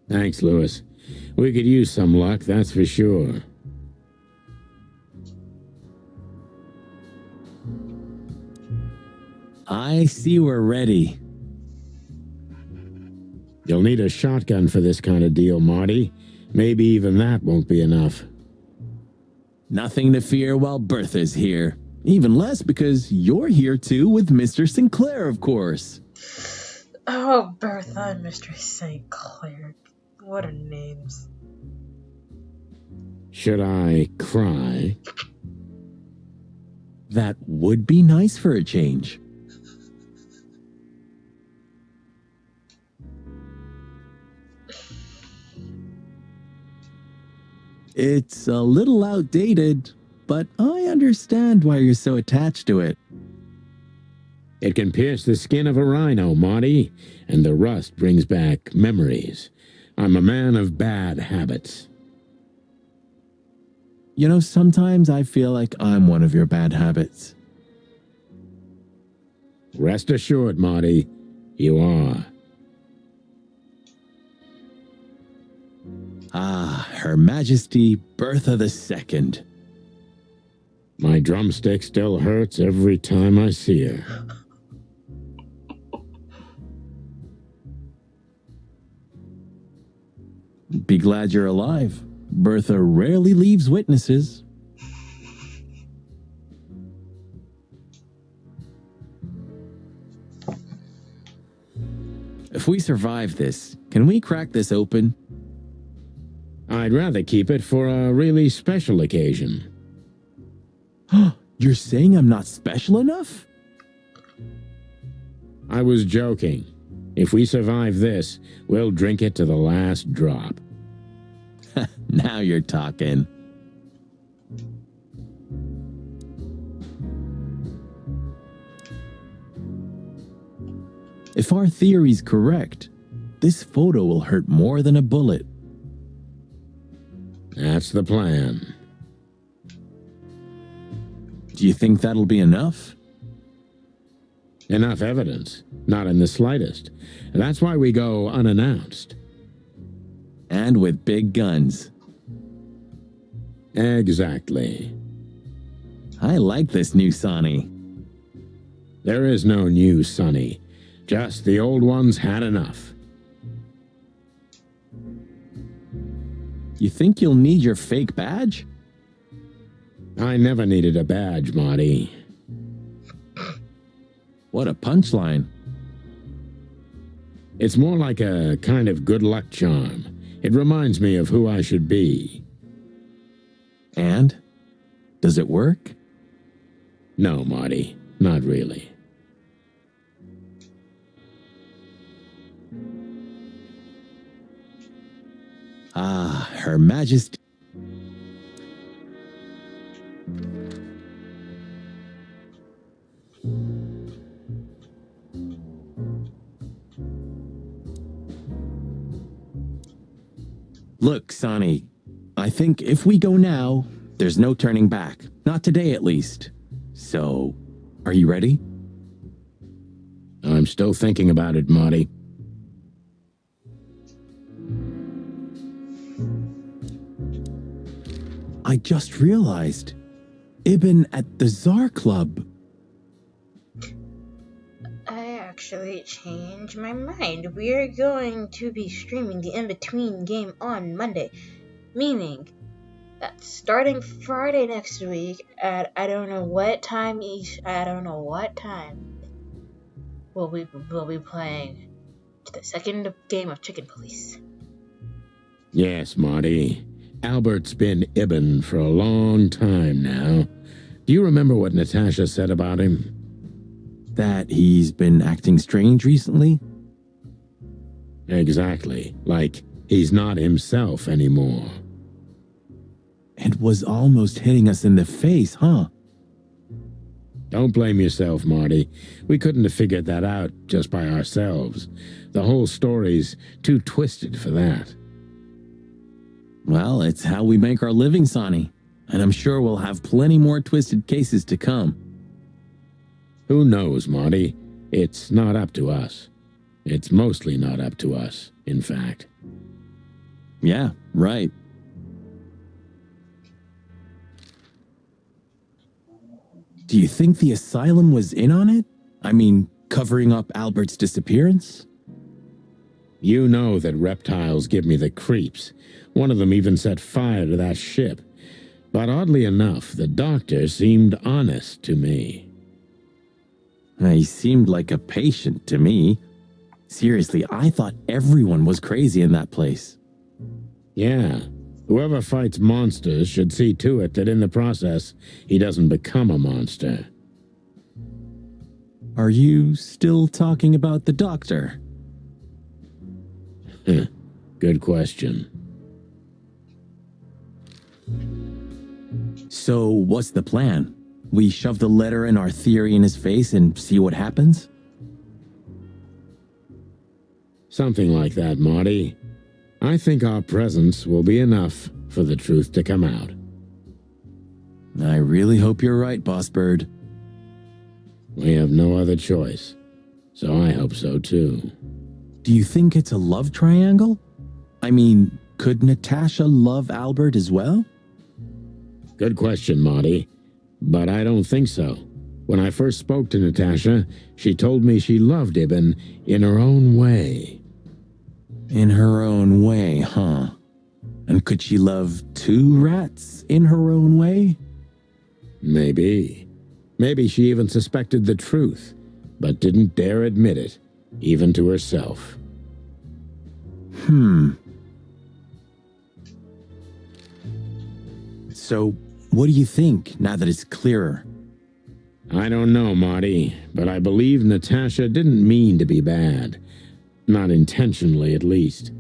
Thanks, Lewis. We could use some luck, that's for sure. I see we're ready. You'll need a shotgun for this kind of deal, Marty. Maybe even that won't be enough. Nothing to fear while Bertha's here. Even less because you're here too with Mr. Sinclair, of course. Oh, Bertha and Mr. St. Clair. What are names? Should I cry? That would be nice for a change. It's a little outdated, but I understand why you're so attached to it. It can pierce the skin of a rhino, Marty, and the rust brings back memories. I'm a man of bad habits. You know, sometimes I feel like I'm one of your bad habits. Rest assured, Marty, you are. Ah, Her Majesty Bertha II. My drumstick still hurts every time I see her. Be glad you're alive. Bertha rarely leaves witnesses. If we survive this, can we crack this open? I'd rather keep it for a really special occasion. You're saying I'm not special enough? I was joking. If we survive this, we'll drink it to the last drop. Now you're talking. If our theory's correct, this photo will hurt more than a bullet. That's the plan. Do you think that'll be enough? Enough evidence. Not in the slightest. That's why we go unannounced. And with big guns. Exactly. I like this new Sonny. There is no new Sonny. Just the old ones had enough. You think you'll need your fake badge? I never needed a badge, Marty. What a punchline. It's more like a kind of good luck charm. It reminds me of who I should be. And? Does it work? No, Marty. Not really. Ah, Her Majesty. Look, Sonny, I think if we go now, there's no turning back. Not today, at least. So, are you ready? I'm still thinking about it, Marty. I just realized. Ibn at the Tsar Club. I actually changed my mind. We're going to be streaming the in-between game on Monday. Meaning that starting Friday next week at I don't know what time, we'll be playing the second game of Chicken Police. Yes, Marty. Albert's been Ibn for a long time now. Do you remember what Natasha said about him? That he's been acting strange recently? Exactly. Like he's not himself anymore. It was almost hitting us in the face, huh? Don't blame yourself, Marty. We couldn't have figured that out just by ourselves. The whole story's too twisted for that. Well, it's how we make our living, Sonny. And I'm sure we'll have plenty more twisted cases to come. Who knows, Marty? It's not up to us. It's mostly not up to us, in fact. Yeah, right. Do you think the asylum was in on it? I mean, covering up Albert's disappearance? You know that reptiles give me the creeps. One of them even set fire to that ship. But oddly enough, the doctor seemed honest to me. He seemed like a patient to me. Seriously, I thought everyone was crazy in that place. Yeah. Whoever fights monsters should see to it that in the process, he doesn't become a monster. Are you still talking about the doctor? Good question. So, what's the plan? We shove the letter and our theory in his face and see what happens? Something like that, Marty. I think our presence will be enough for the truth to come out. I really hope you're right, Boss Bird. We have no other choice, so I hope so too. Do you think it's a love triangle? I mean, could Natasha love Albert as well? Good question, Marty. But I don't think so. When I first spoke to Natasha, she told me she loved Ibn in her own way. In her own way, huh? And could she love two rats in her own way? Maybe. Maybe she even suspected the truth, but didn't dare admit it, even to herself. So, what do you think now that it's clearer? I don't know, Marty, but I believe Natasha didn't mean to be bad. Not intentionally, at least.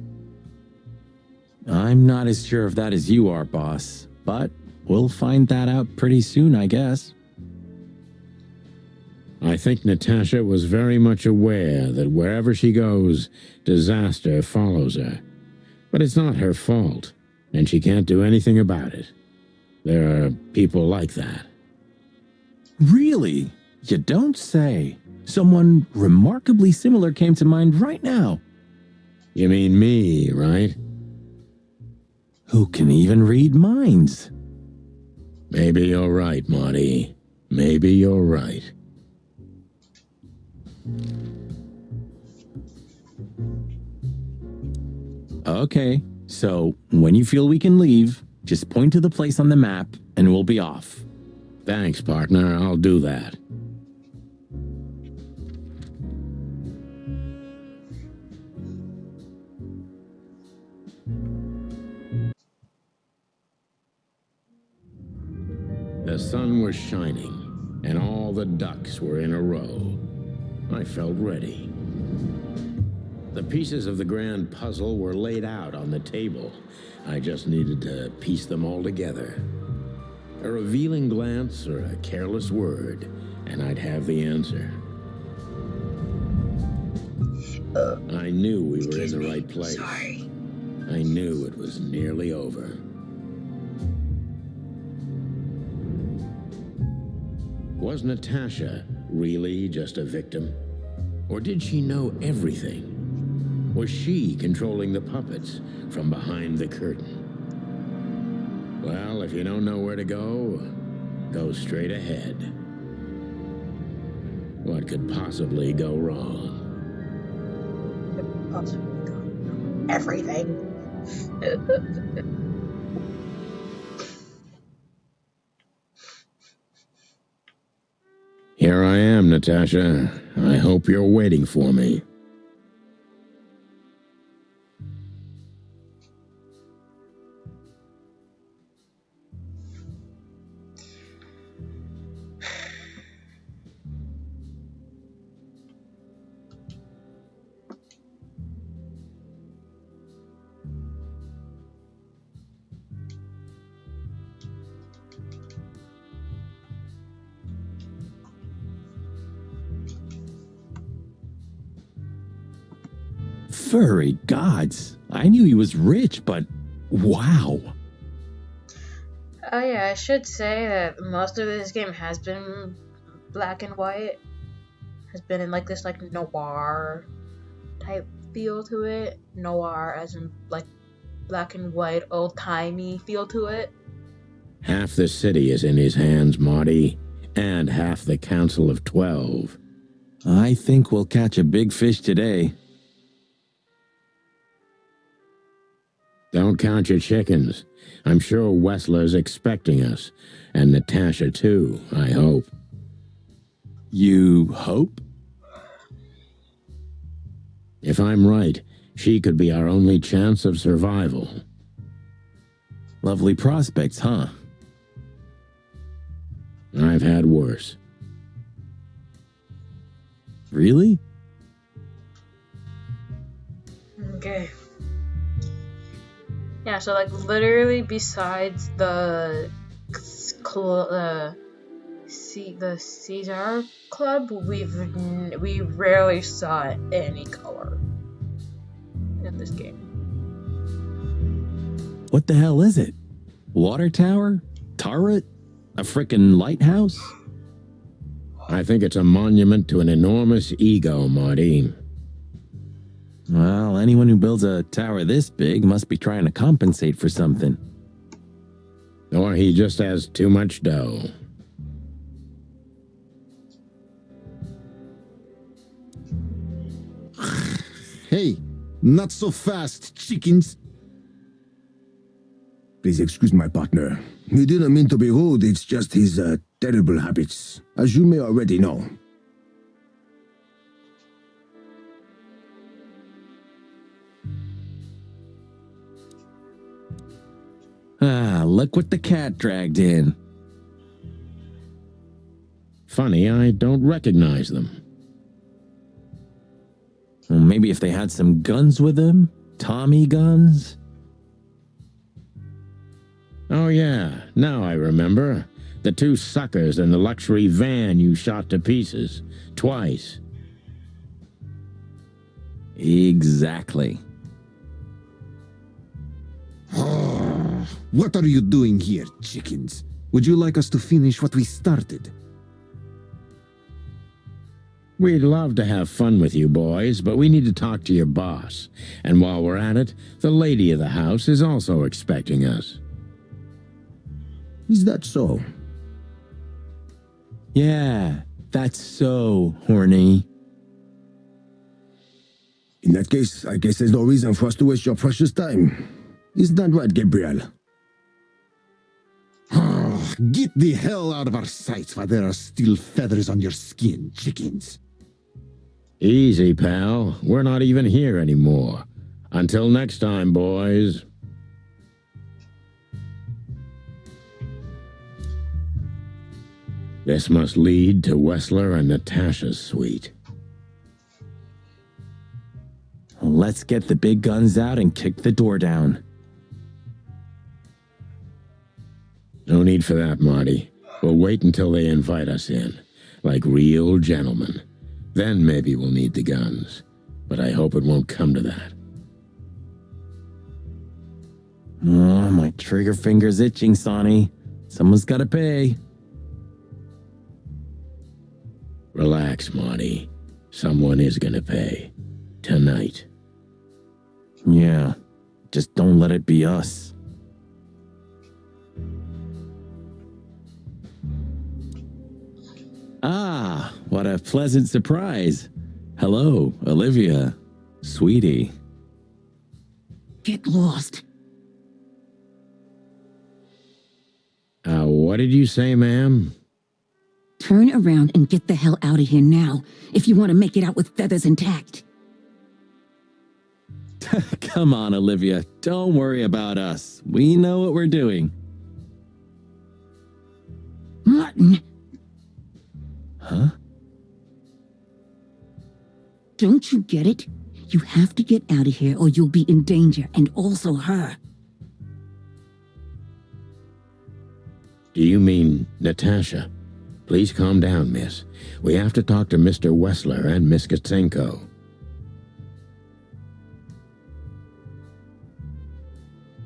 I'm not as sure of that as you are, boss, but we'll find that out pretty soon, I guess. I think Natasha was very much aware that wherever she goes, disaster follows her. But it's not her fault, and she can't do anything about it. There are people like that. Really? You don't say. Someone remarkably similar came to mind right now. You mean me, right? Who can even read minds? Maybe you're right, Marty. Maybe you're right. Okay, so when you feel we can leave, just point to the place on the map and we'll be off. Thanks, partner. I'll do that. The sun was shining, and all the ducks were in a row. I felt ready. The pieces of the grand puzzle were laid out on the table. I just needed to piece them all together. A revealing glance or a careless word, and I'd have the answer. I knew we were in the right place. Sorry. I knew it was nearly over. Was Natasha really just a victim? Or did she know everything? Was she controlling the puppets from behind the curtain? Well, if you don't know where to go, go straight ahead. What could possibly go wrong? Everything. Here I am, Natasha. I hope you're waiting for me. Furry gods. I knew he was rich, but wow. Oh yeah, I should say that most of this game has been black and white. Has been in like this like noir type feel to it. Noir as in like black and white, old-timey feel to it. Half the city is in his hands, Marty, and half the Council of 12. I think we'll catch a big fish today. Don't count your chickens. I'm sure Wessler's expecting us. And Natasha, too, I hope. You hope? If I'm right, she could be our only chance of survival. Lovely prospects, huh? I've had worse. Really? Okay. Yeah, so like literally besides the Caesar Club, we rarely saw any color in this game. What the hell is it? Water tower? Turret? A frickin' lighthouse? I think it's a monument to an enormous ego, Marty. Well, anyone who builds a tower this big must be trying to compensate for something. Or he just has too much dough. Hey, not so fast, chickens. Please excuse my partner. He didn't mean to be rude, it's just his terrible habits, as you may already know. Ah, look what the cat dragged in. Funny, I don't recognize them. Well, maybe if they had some guns with them? Tommy guns? Oh yeah, now I remember. The two suckers in the luxury van you shot to pieces. Twice. Exactly. What are you doing here, chickens? Would you like us to finish what we started? We'd love to have fun with you boys, but we need to talk to your boss. And while we're at it, the lady of the house is also expecting us. Is that so? Yeah, that's so horny. In that case, I guess there's no reason for us to waste your precious time. Isn't that right, Gabriel? Get the hell out of our sight while there are still feathers on your skin, chickens. Easy, pal. We're not even here anymore. Until next time, boys. This must lead to Wessler and Natasha's suite. Let's get the big guns out and kick the door down. No need for that, Marty. We'll wait until they invite us in, like real gentlemen. Then maybe we'll need the guns. But I hope it won't come to that. Oh, my trigger finger's itching, Sonny. Someone's gotta pay. Relax, Marty. Someone is gonna pay. Tonight. Yeah, just don't let it be us. Ah, what a pleasant surprise. Hello, Olivia. Sweetie. Get lost. What did you say, ma'am? Turn around and get the hell out of here now, if you want to make it out with feathers intact. Come on, Olivia. Don't worry about us. We know what we're doing. Martin! Huh? Don't you get it? You have to get out of here or you'll be in danger, and also her. Do you mean Natasha? Please calm down, miss. We have to talk to Mr. Wessler and Miss Katsenko.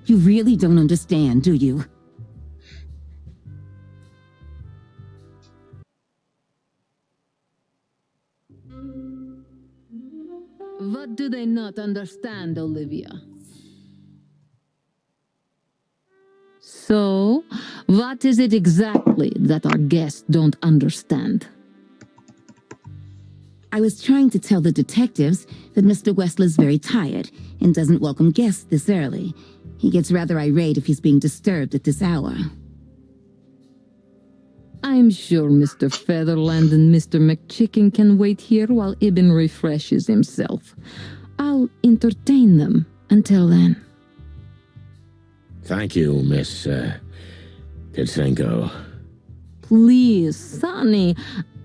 You really don't understand, do you? What do they not understand, Olivia? So, what is it exactly that our guests don't understand? I was trying to tell the detectives that Mr. Wessler's very tired and doesn't welcome guests this early. He gets rather irate if he's being disturbed at this hour. I'm sure Mr. Featherland and Mr. McChicken can wait here while Ibn refreshes himself. I'll entertain them until then. Thank you, Miss Katsenko. Please, Sonny.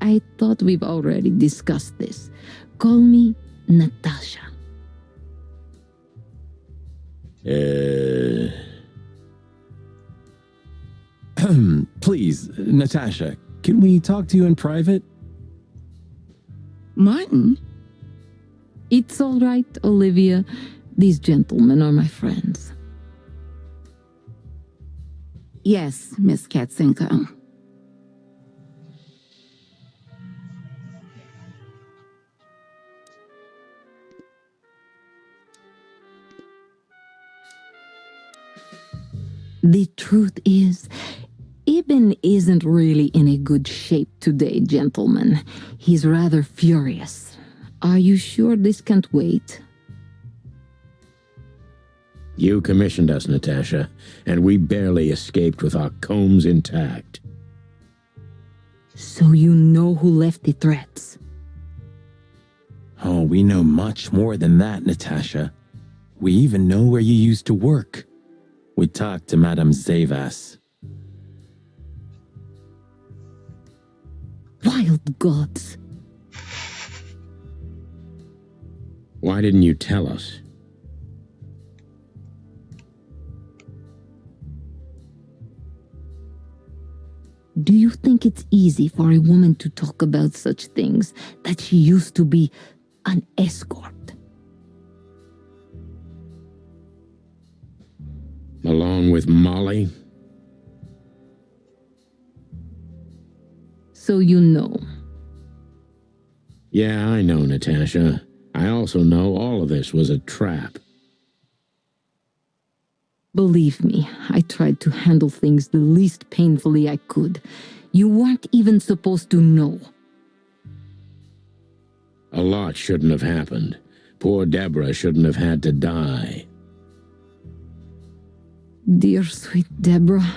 I thought we've already discussed this. Call me Natasha. Please, Natasha, can we talk to you in private? Martin? It's all right, Olivia. These gentlemen are my friends. Yes, Miss Katsenko. The truth is, Ibn isn't really in a good shape today, gentlemen. He's rather furious. Are you sure this can't wait? You commissioned us, Natasha, and we barely escaped with our combs intact. So you know who left the threats? Oh, we know much more than that, Natasha. We even know where you used to work. We talked to Madame Zavas. Wild gods! Why didn't you tell us? Do you think it's easy for a woman to talk about such things, that she used to be an escort? Along with Molly? So you know. Yeah, I know, Natasha. I also know all of this was a trap. Believe me, I tried to handle things the least painfully I could. You weren't even supposed to know. A lot shouldn't have happened. Poor Deborah shouldn't have had to die. Dear sweet Deborah.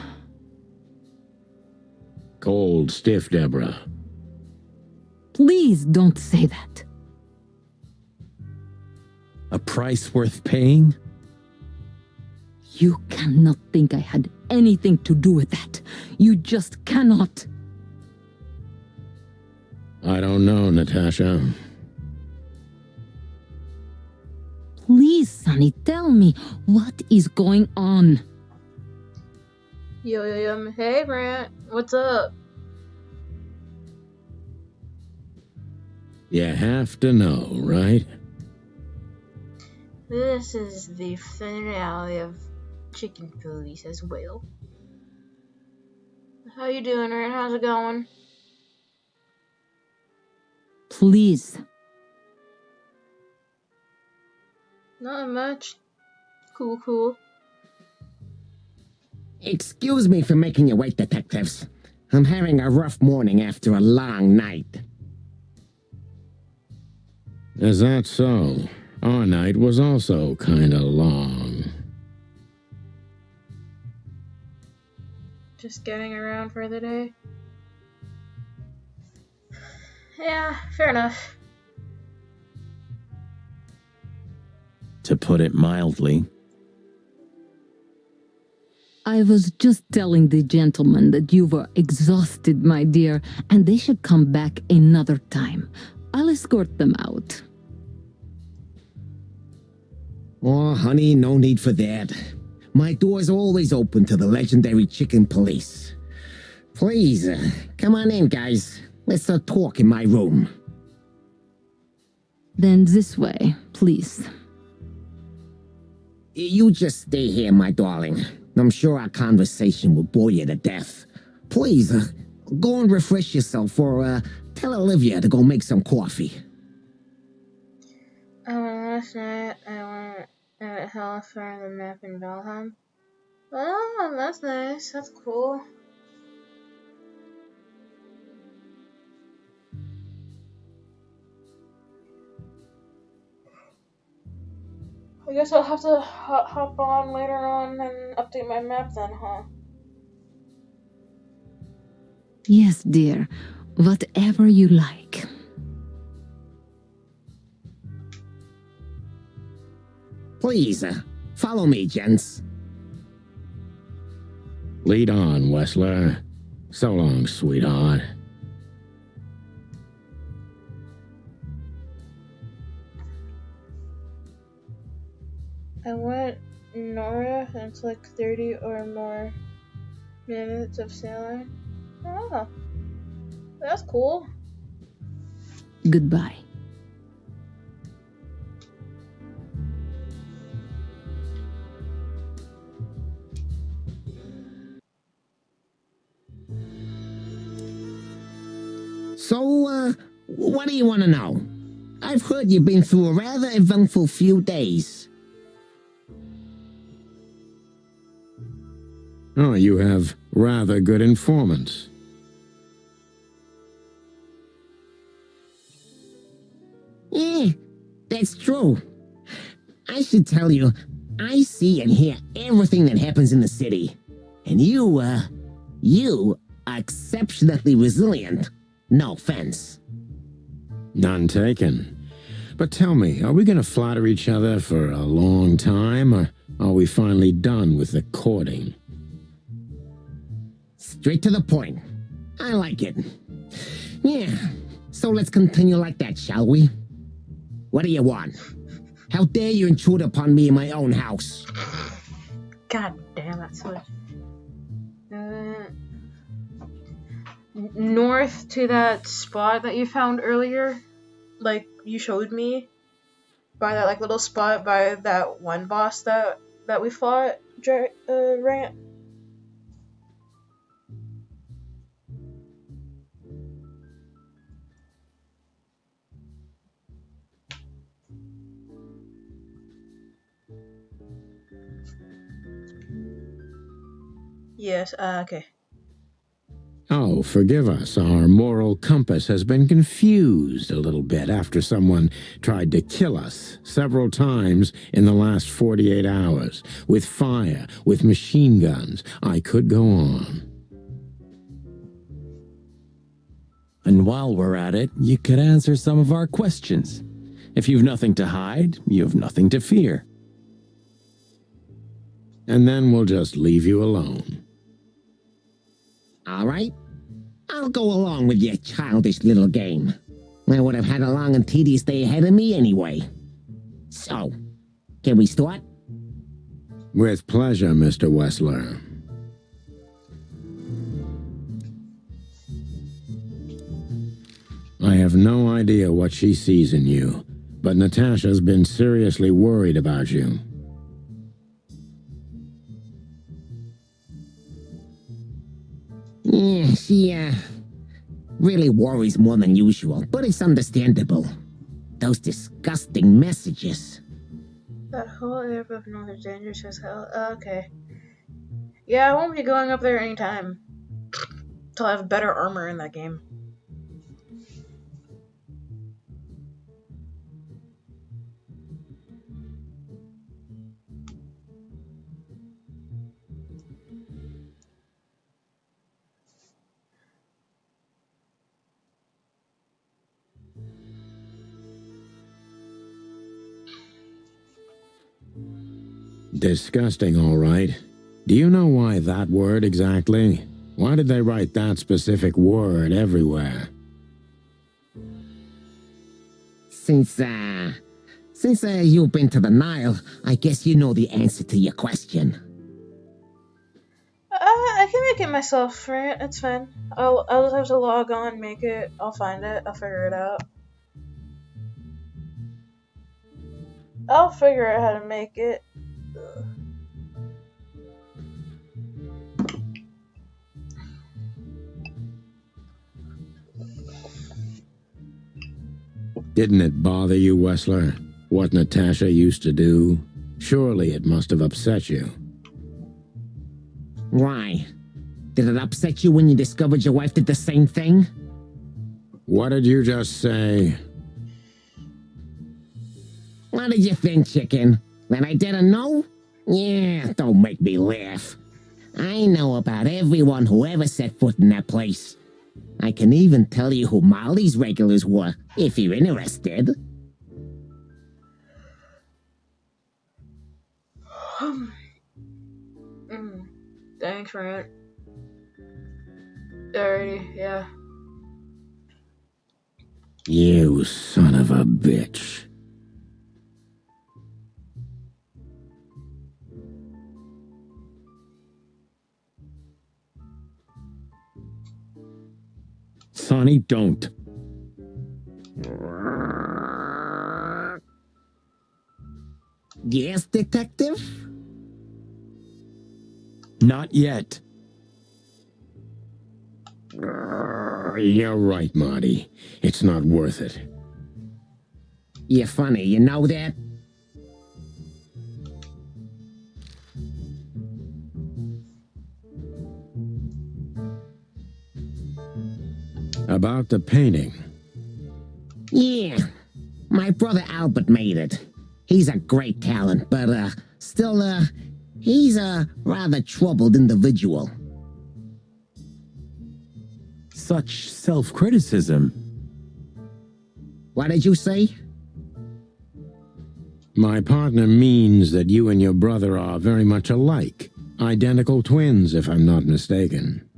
Cold, stiff Deborah. Please don't say that. A price worth paying? You cannot think I had anything to do with that. You just cannot. I don't know, Natasha. Please, Sonny, tell me, what is going on? Yo, hey, Grant. What's up? You have to know, right? This is the finale of Chicken Police as well. How you doing, Grant? How's it going? Please. Not much. Cool. Excuse me for making you wait, detectives. I'm having a rough morning after a long night. Is that so? Our night was also kinda long. Just getting around for the day. Yeah, fair enough. To put it mildly. I was just telling the gentleman that you were exhausted, my dear, and they should come back another time. I'll escort them out. Oh, honey, no need for that. My door's always open to the legendary Chicken Police. Please, come on in, guys. Let's talk in my room. Then this way, please. You just stay here, my darling. I'm sure our conversation will bore you to death. Please, go and refresh yourself, or tell Olivia to go make some coffee. Last night I went at hell for the map in Valheim. Oh, that's nice. That's cool. I guess I'll have to hop on later on and update my map then, huh? Yes, dear. Whatever you like. Please, follow me, gents. Lead on, Wessler. So long, sweetheart. I went north, and it's like 30 or more minutes of sailing. Oh, that's cool. Goodbye. So, what do you want to know? I've heard you've been through a rather eventful few days. Oh, you have rather good informants. Yeah, that's true. I should tell you, I see and hear everything that happens in the city. And you are exceptionally resilient. No offense. None taken. But tell me, are we going to flatter each other for a long time, or are we finally done with the courting? Straight to the point. I like it. Yeah, so let's continue like that, shall we? What do you want? How dare you intrude upon me in my own house? God damn that switch. North to that spot that you found earlier, like you showed me, by that like little spot by that one boss that we fought, right? Yes, okay. Oh, forgive us. Our moral compass has been confused a little bit after someone tried to kill us several times in the last 48 hours. With fire, with machine guns. I could go on. And while we're at it, you could answer some of our questions. If you've nothing to hide, you have nothing to fear. And then we'll just leave you alone. All right. I'll go along with your childish little game. I would have had a long and tedious day ahead of me anyway. So, can we start? With pleasure, Mr. Wessler. I have no idea what she sees in you, but Natasha's been seriously worried about you. Yeah, she, really worries more than usual, but it's understandable. Those disgusting messages. That whole area of north is dangerous as hell. Okay. Yeah, I won't be going up there anytime. Till I have better armor in that game. Disgusting, all right. Do you know why that word exactly? Why did they write that specific word everywhere? Since you've been to the Nile, I guess you know the answer to your question. I can make it myself, right? It's fine. I'll just have to log on, make it. I'll find it. I'll figure it out. I'll figure out how to make it. Didn't it bother you, Wessler, what Natasha used to do? Surely it must have upset you. Why? Did it upset you when you discovered your wife did the same thing? What did you just say? What did you think, chicken? That I didn't know? Yeah, don't make me laugh. I know about everyone who ever set foot in that place. I can even tell you who Molly's regulars were, if you're interested. Thanks, Rant. Alrighty, yeah. You son of a bitch. Sonny, don't. Yes, detective? Not yet. You're right, Marty. It's not worth it. You're funny, you know that? About the painting. Yeah, my brother Albert made it. He's a great talent, but, Still, he's a rather troubled individual. Such self-criticism. What did you say? My partner means that you and your brother are very much alike. Identical twins, if I'm not mistaken.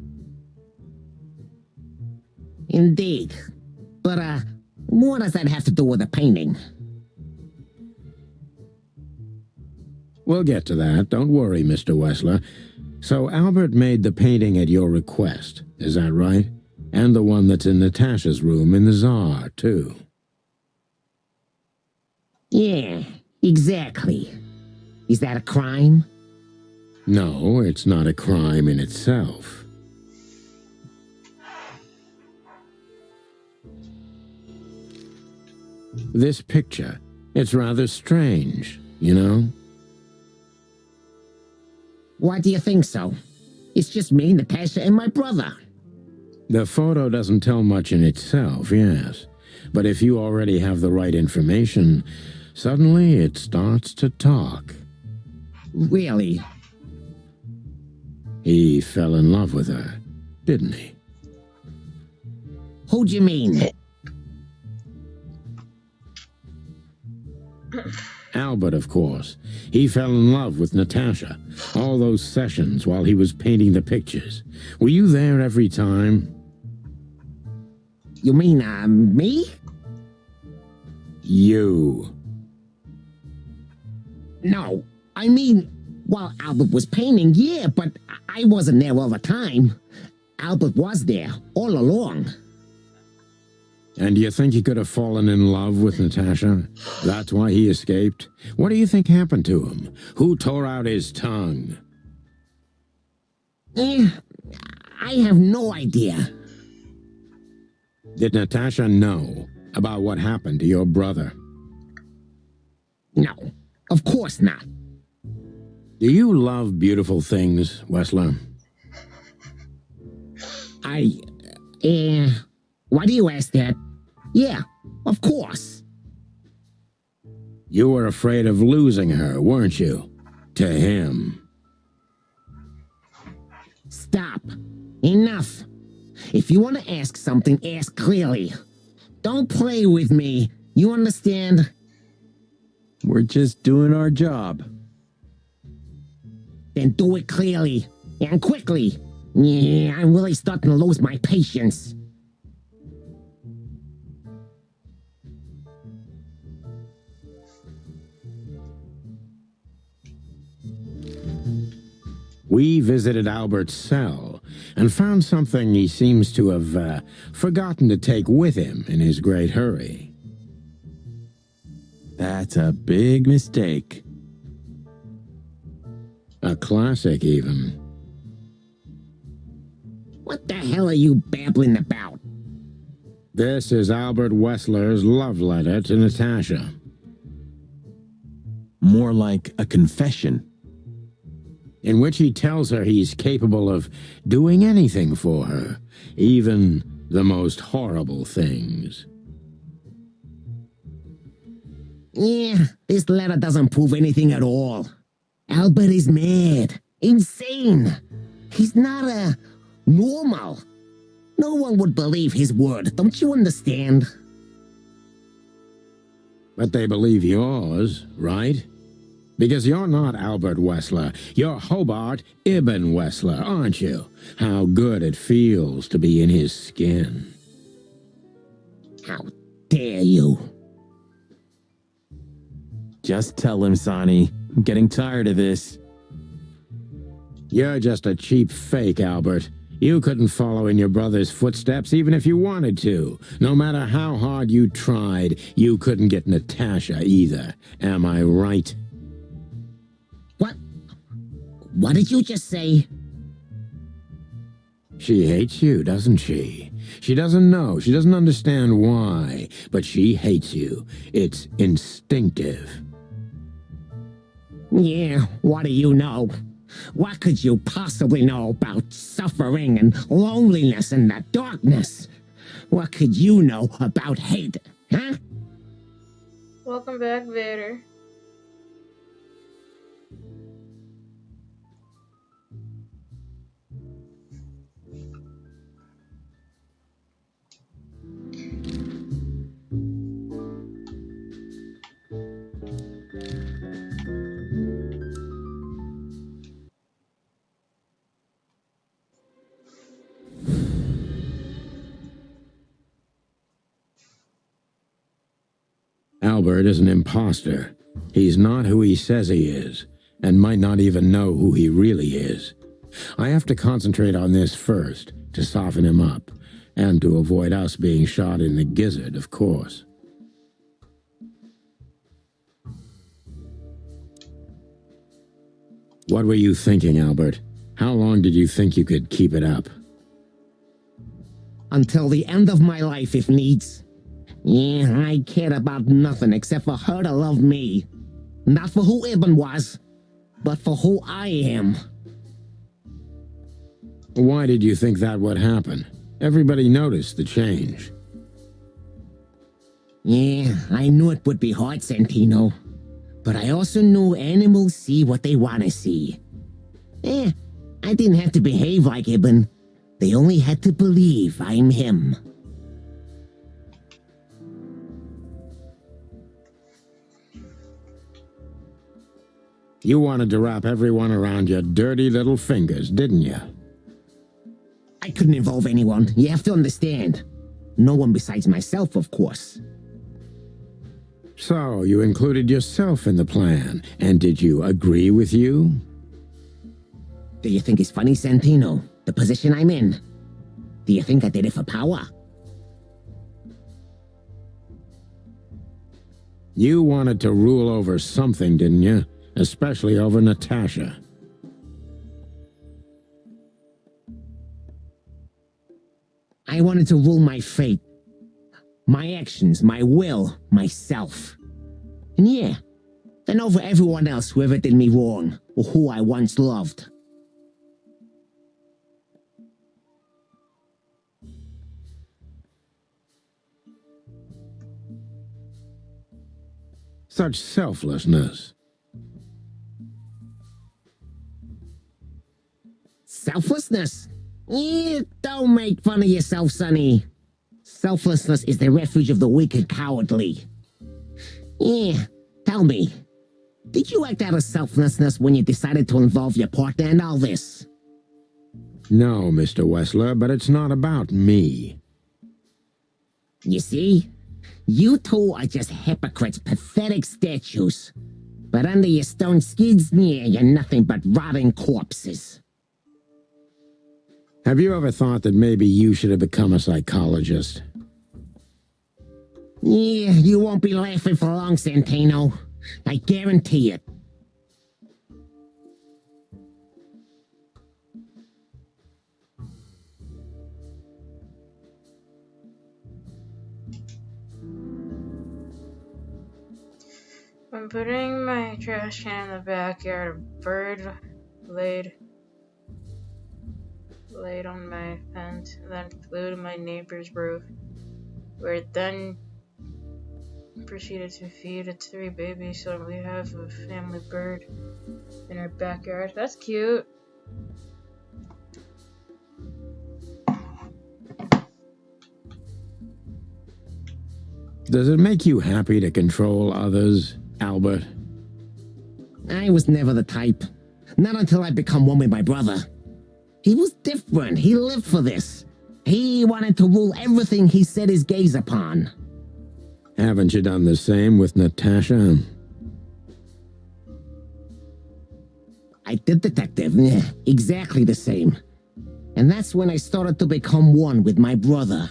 Indeed. But, what does that have to do with the painting? We'll get to that. Don't worry, Mr. Wessler. So Albert made the painting at your request, is that right? And the one that's in Natasha's room in the Tsar, too. Yeah, exactly. Is that a crime? No, it's not a crime in itself. This picture, it's rather strange, you know? Why do you think so? It's just me, Natasha, and my brother. The photo doesn't tell much in itself, yes. But if you already have the right information, suddenly it starts to talk. Really? He fell in love with her, didn't he? Who do you mean? Albert, of course. He fell in love with Natasha. All those sessions while he was painting the pictures. Were you there every time? You mean, me? You. No, I mean, while Albert was painting, yeah, but I wasn't there all the time. Albert was there, all along. And do you think he could have fallen in love with Natasha? That's why he escaped? What do you think happened to him? Who tore out his tongue? I have no idea. Did Natasha know about what happened to your brother? No, of course not. Do you love beautiful things, Wessler? Why do you ask that? Yeah, of course. You were afraid of losing her, weren't you? To him. Stop. Enough. If you want to ask something, ask clearly. Don't play with me. You understand? We're just doing our job. Then do it clearly. And quickly. Yeah, I'm really starting to lose my patience. We visited Albert's cell and found something he seems to have forgotten to take with him in his great hurry. That's a big mistake. A classic, even. What the hell are you babbling about? This is Albert Wessler's love letter to Natasha. More like a confession. In which he tells her he's capable of doing anything for her, even the most horrible things. Yeah, this letter doesn't prove anything at all. Albert is mad, insane. He's not normal. No one would believe his word, don't you understand? But they believe yours, right? Because you're not Albert Wessler. You're Hobart Ibn Wessler, aren't you? How good it feels to be in his skin. How dare you? Just tell him, Sonny. I'm getting tired of this. You're just a cheap fake, Albert. You couldn't follow in your brother's footsteps even if you wanted to. No matter how hard you tried, you couldn't get Natasha either. Am I right? What did you just say? She hates you, doesn't she? She doesn't know. She doesn't understand why. But she hates you. It's instinctive. Yeah, what do you know? What could you possibly know about suffering and loneliness and the darkness? What could you know about hate, huh? Welcome back, Vader. Albert is an imposter. He's not who he says he is, and might not even know who he really is. I have to concentrate on this first, to soften him up, and to avoid us being shot in the gizzard, of course. What were you thinking, Albert? How long did you think you could keep it up? Until the end of my life, if needs. Yeah, I cared about nothing except for her to love me. Not for who Ibn was, but for who I am. Why did you think that would happen? Everybody noticed the change. Yeah, I knew it would be hard, Santino. But I also knew animals see what they want to see. I didn't have to behave like Ibn. They only had to believe I'm him. You wanted to wrap everyone around your dirty little fingers, didn't you? I couldn't involve anyone. You have to understand. No one besides myself, of course. So, you included yourself in the plan, and did you agree with you? Do you think it's funny, Santino? The position I'm in? Do you think I did it for power? You wanted to rule over something, didn't you? Especially over Natasha. I wanted to rule my fate. My actions, my will, myself. And yeah, then over everyone else who ever did me wrong, or who I once loved. Such selflessness. Selflessness? Don't make fun of yourself, Sonny. Selflessness is the refuge of the weak and cowardly. Tell me, did you act out of selflessness when you decided to involve your partner in all this? No, Mr. Wessler, but it's not about me. You see? You two are just hypocrites, pathetic statues. But under your stone skids, you're nothing but rotting corpses. Have you ever thought that maybe you should have become a psychologist? Yeah, you won't be laughing for long, Santino. I guarantee it. I'm putting my trash can in the backyard. A bird laid on my fence and then flew to my neighbor's roof, where it then proceeded to feed its 3 babies, so we have a family bird in our backyard. That's cute. Does it make you happy to control others, Albert? I was never the type. Not until I become one with my brother. He was different. He lived for this. He wanted to rule everything he set his gaze upon. Haven't you done the same with Natasha? I did, Detective. Exactly the same. And that's when I started to become one with my brother.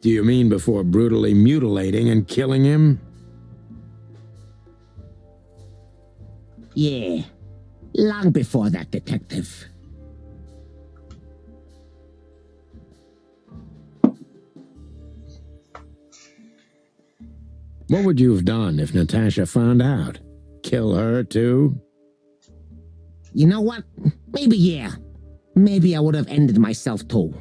Do you mean before brutally mutilating and killing him? Yeah. Long before that, Detective. What would you have done if Natasha found out? Kill her, too? You know what? Maybe yeah. Maybe I would have ended myself, too.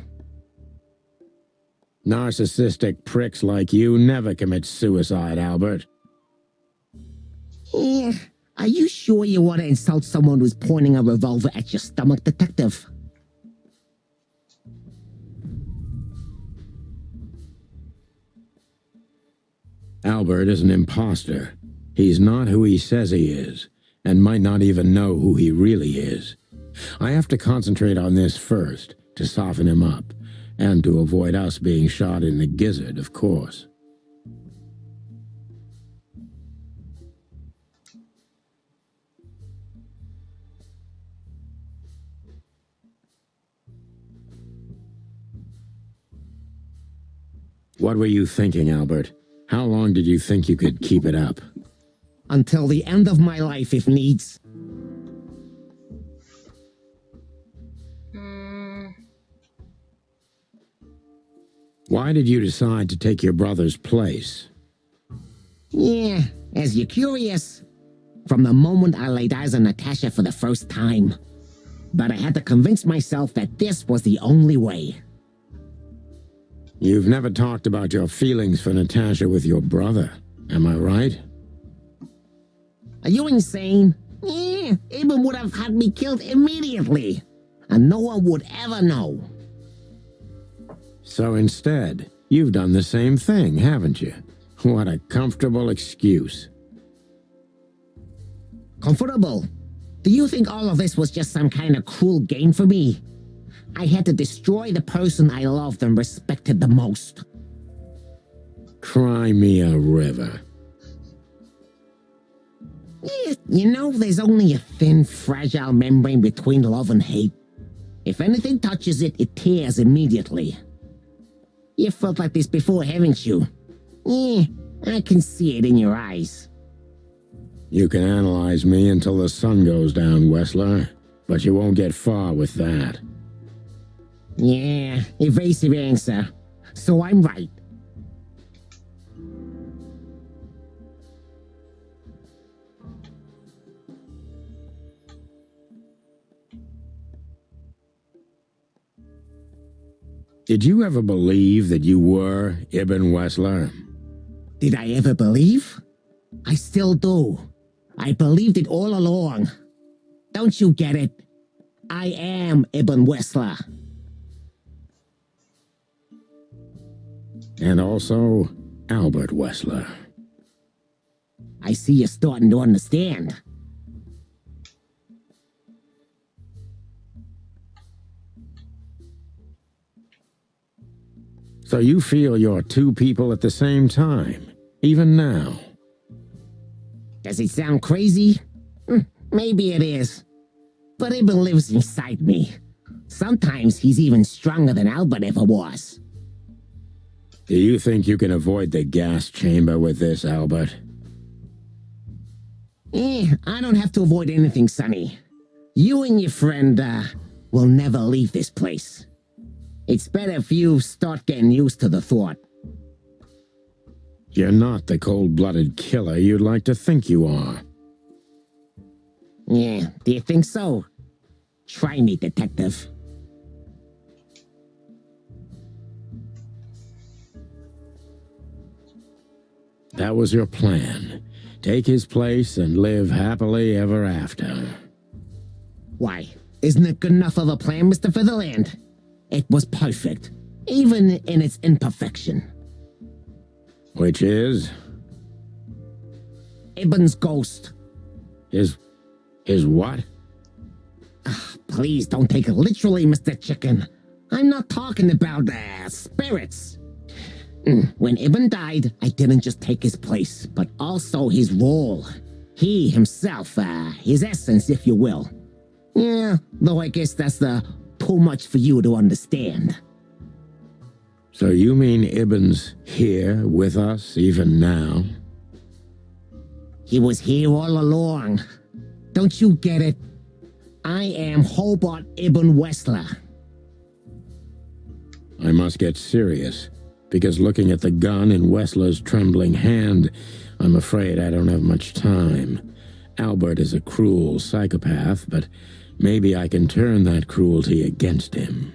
Narcissistic pricks like you never commit suicide, Albert. Yeah. Are you sure you want to insult someone who's pointing a revolver at your stomach, Detective? Albert is an imposter. He's not who he says he is, and might not even know who he really is. I have to concentrate on this first, to soften him up, and to avoid us being shot in the gizzard, of course. What were you thinking, Albert? How long did you think you could keep it up? Until the end of my life, if needs. Why did you decide to take your brother's place? Yeah, as you're curious, from the moment I laid eyes on Natasha for the first time. But I had to convince myself that this was the only way. You've never talked about your feelings for Natasha with your brother, am I right? Are you insane? Yeah, Ibn would have had me killed immediately, and no one would ever know. So instead, you've done the same thing, haven't you? What a comfortable excuse. Comfortable? Do you think all of this was just some kind of cruel game for me? I had to destroy the person I loved and respected the most. Cry me a river. Yeah, you know, there's only a thin, fragile membrane between love and hate. If anything touches it, it tears immediately. You felt like this before, haven't you? Yeah, I can see it in your eyes. You can analyze me until the sun goes down, Wessler, but you won't get far with that. Yeah, evasive answer. So I'm right. Did you ever believe that you were Ibn Wessler? Did I ever believe? I still do. I believed it all along. Don't you get it? I am Ibn Wessler. And also, Albert Wessler. I see you're starting to understand. So you feel you're two people at the same time, even now? Does it sound crazy? Maybe it is. But Ibn lives inside me. Sometimes he's even stronger than Albert ever was. Do you think you can avoid the gas chamber with this, Albert? I don't have to avoid anything, Sonny. You and your friend, will never leave this place. It's better if you start getting used to the thought. You're not the cold-blooded killer you'd like to think you are. Yeah, do you think so? Try me, detective. That was your plan. Take his place and live happily ever after. Why, isn't it good enough of a plan, Mr. Featherland? It was perfect, even in its imperfection. Which is? Ibn's ghost. His what? Please don't take it literally, Mr. Chicken. I'm not talking about spirits. When Ibn died, I didn't just take his place, but also his role. He himself, his essence, if you will. Yeah, though I guess that's too much for you to understand. So you mean Ibn's here with us even now? He was here all along. Don't you get it? I am Hobart Ibn Wessler. I must get serious, because looking at the gun in Wessler's trembling hand, I'm afraid I don't have much time. Albert is a cruel psychopath, but maybe I can turn that cruelty against him.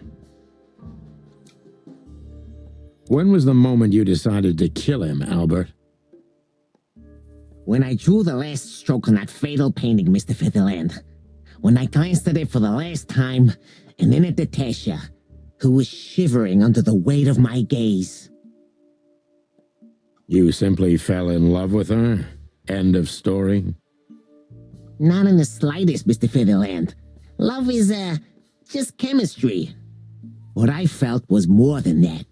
When was the moment you decided to kill him, Albert? When I drew the last stroke on that fatal painting, Mr. Featherland. When I glanced at it for the last time, and then at Natasha, who was shivering under the weight of my gaze. You simply fell in love with her? End of story? Not in the slightest, Mr. Featherland. Love is, just chemistry. What I felt was more than that.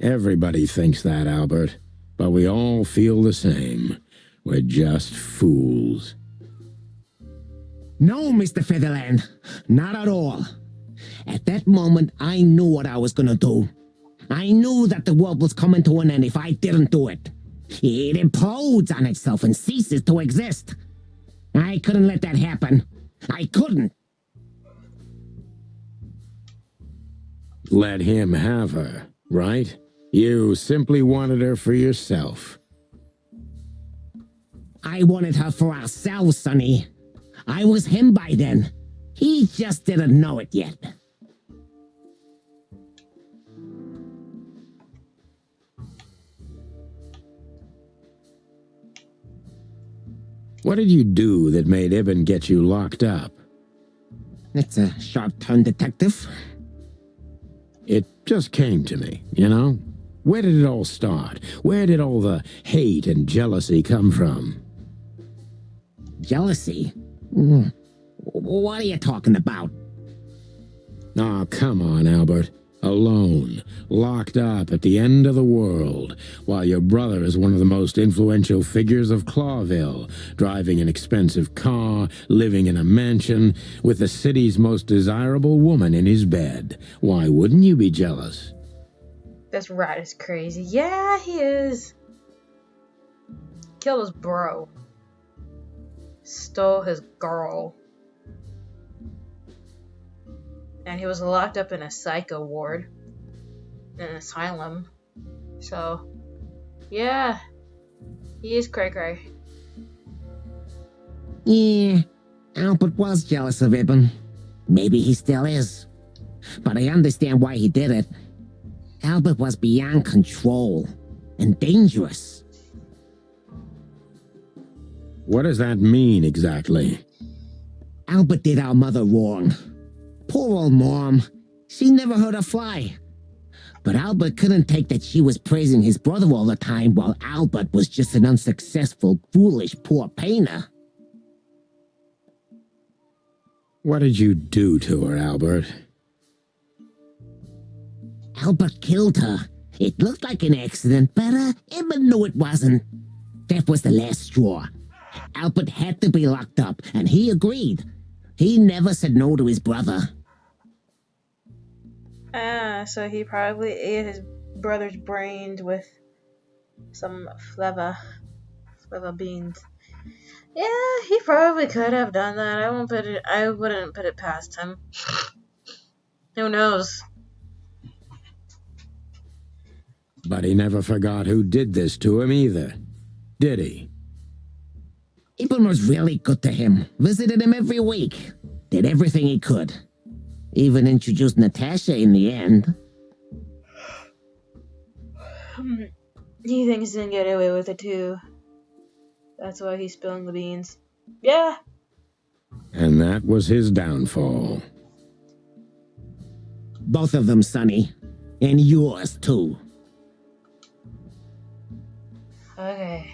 Everybody thinks that, Albert, but we all feel the same. We're just fools. No, Mr. Featherland, not at all. At that moment, I knew what I was gonna do. I knew that the world was coming to an end if I didn't do it. It implodes on itself and ceases to exist. I couldn't let that happen. I couldn't. Let him have her, right? You simply wanted her for yourself. I wanted her for ourselves, Sonny. I was him by then. He just didn't know it yet. What did you do that made Ibn get you locked up? It's a sharp turn, detective. It just came to me, you know? Where did it all start? Where did all the hate and jealousy come from? Jealousy? What are you talking about? Oh, come on, Albert. Alone, locked up at the end of the world, while your brother is one of the most influential figures of Clawville, driving an expensive car, living in a mansion, with the city's most desirable woman in his bed. Why wouldn't you be jealous? This rat is crazy. Yeah, he is. Killed his bro. Stole his girl. And he was locked up in a psycho ward. In an asylum. So, yeah. He is cray-cray. Yeah, Albert was jealous of Ibn. Maybe he still is. But I understand why he did it. Albert was beyond control. And dangerous. What does that mean exactly? Albert did our mother wrong. Poor old Mom. She never hurt a fly. But Albert couldn't take that she was praising his brother all the time while Albert was just an unsuccessful, foolish, poor painter. What did you do to her, Albert? Albert killed her. It looked like an accident, but Ibn knew it wasn't. That was the last straw. Albert had to be locked up, and he agreed. He never said no to his brother. So he probably ate his brother's brains with some flava beans. Yeah, he probably could have done that. I wouldn't put it past him. Who knows? But he never forgot who did this to him either, did he? Ibn was really good to him. Visited him every week. Did everything he could. Even introduced Natasha in the end. He thinks he can get away with it too. That's why he's spilling the beans. Yeah. And that was his downfall. Both of them, Sonny. And yours too. Okay.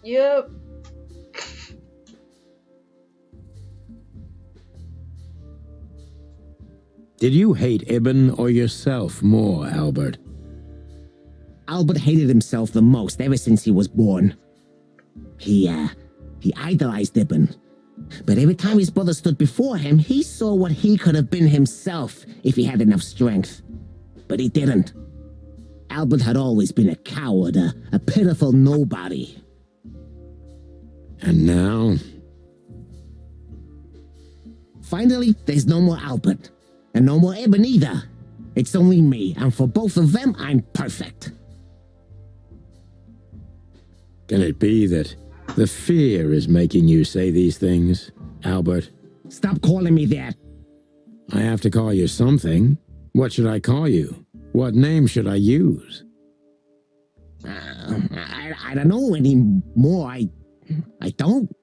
Yep. Did you hate Ibn or yourself more, Albert? Albert hated himself the most ever since he was born. He idolized Ibn. But every time his brother stood before him, he saw what he could have been himself if he had enough strength. But he didn't. Albert had always been a coward, a pitiful nobody. And now? Finally, there's no more Albert. And no more Ibn either. It's only me, and for both of them, I'm perfect. Can it be that the fear is making you say these things, Albert? Stop calling me that. I have to call you something. What should I call you? What name should I use? I don't know anymore. I don't.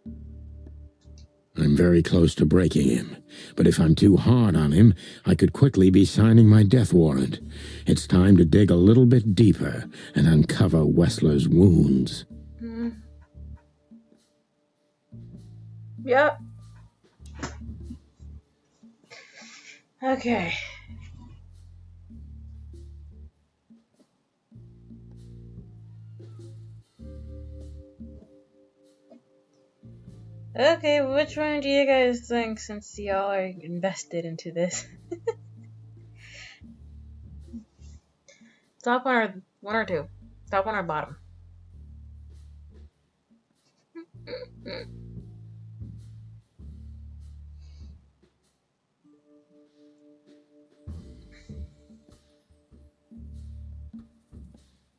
I'm very close to breaking him, but if I'm too hard on him, I could quickly be signing my death warrant. It's time to dig a little bit deeper and uncover Wessler's wounds. Yep. Okay. Okay, which one do you guys think, since y'all are invested into this? Top one or two? Top one or bottom?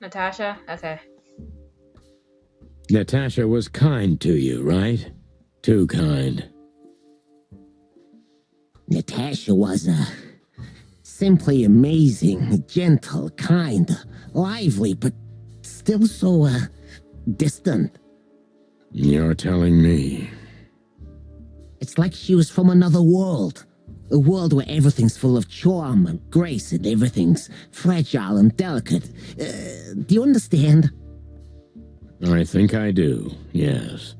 Natasha? Okay. Natasha was kind to you, right? Too kind. Natasha was, simply amazing, gentle, kind, lively, but still so, distant. You're telling me. It's like she was from another world. A world where everything's full of charm and grace and everything's fragile and delicate. Do you understand? I think I do, yes.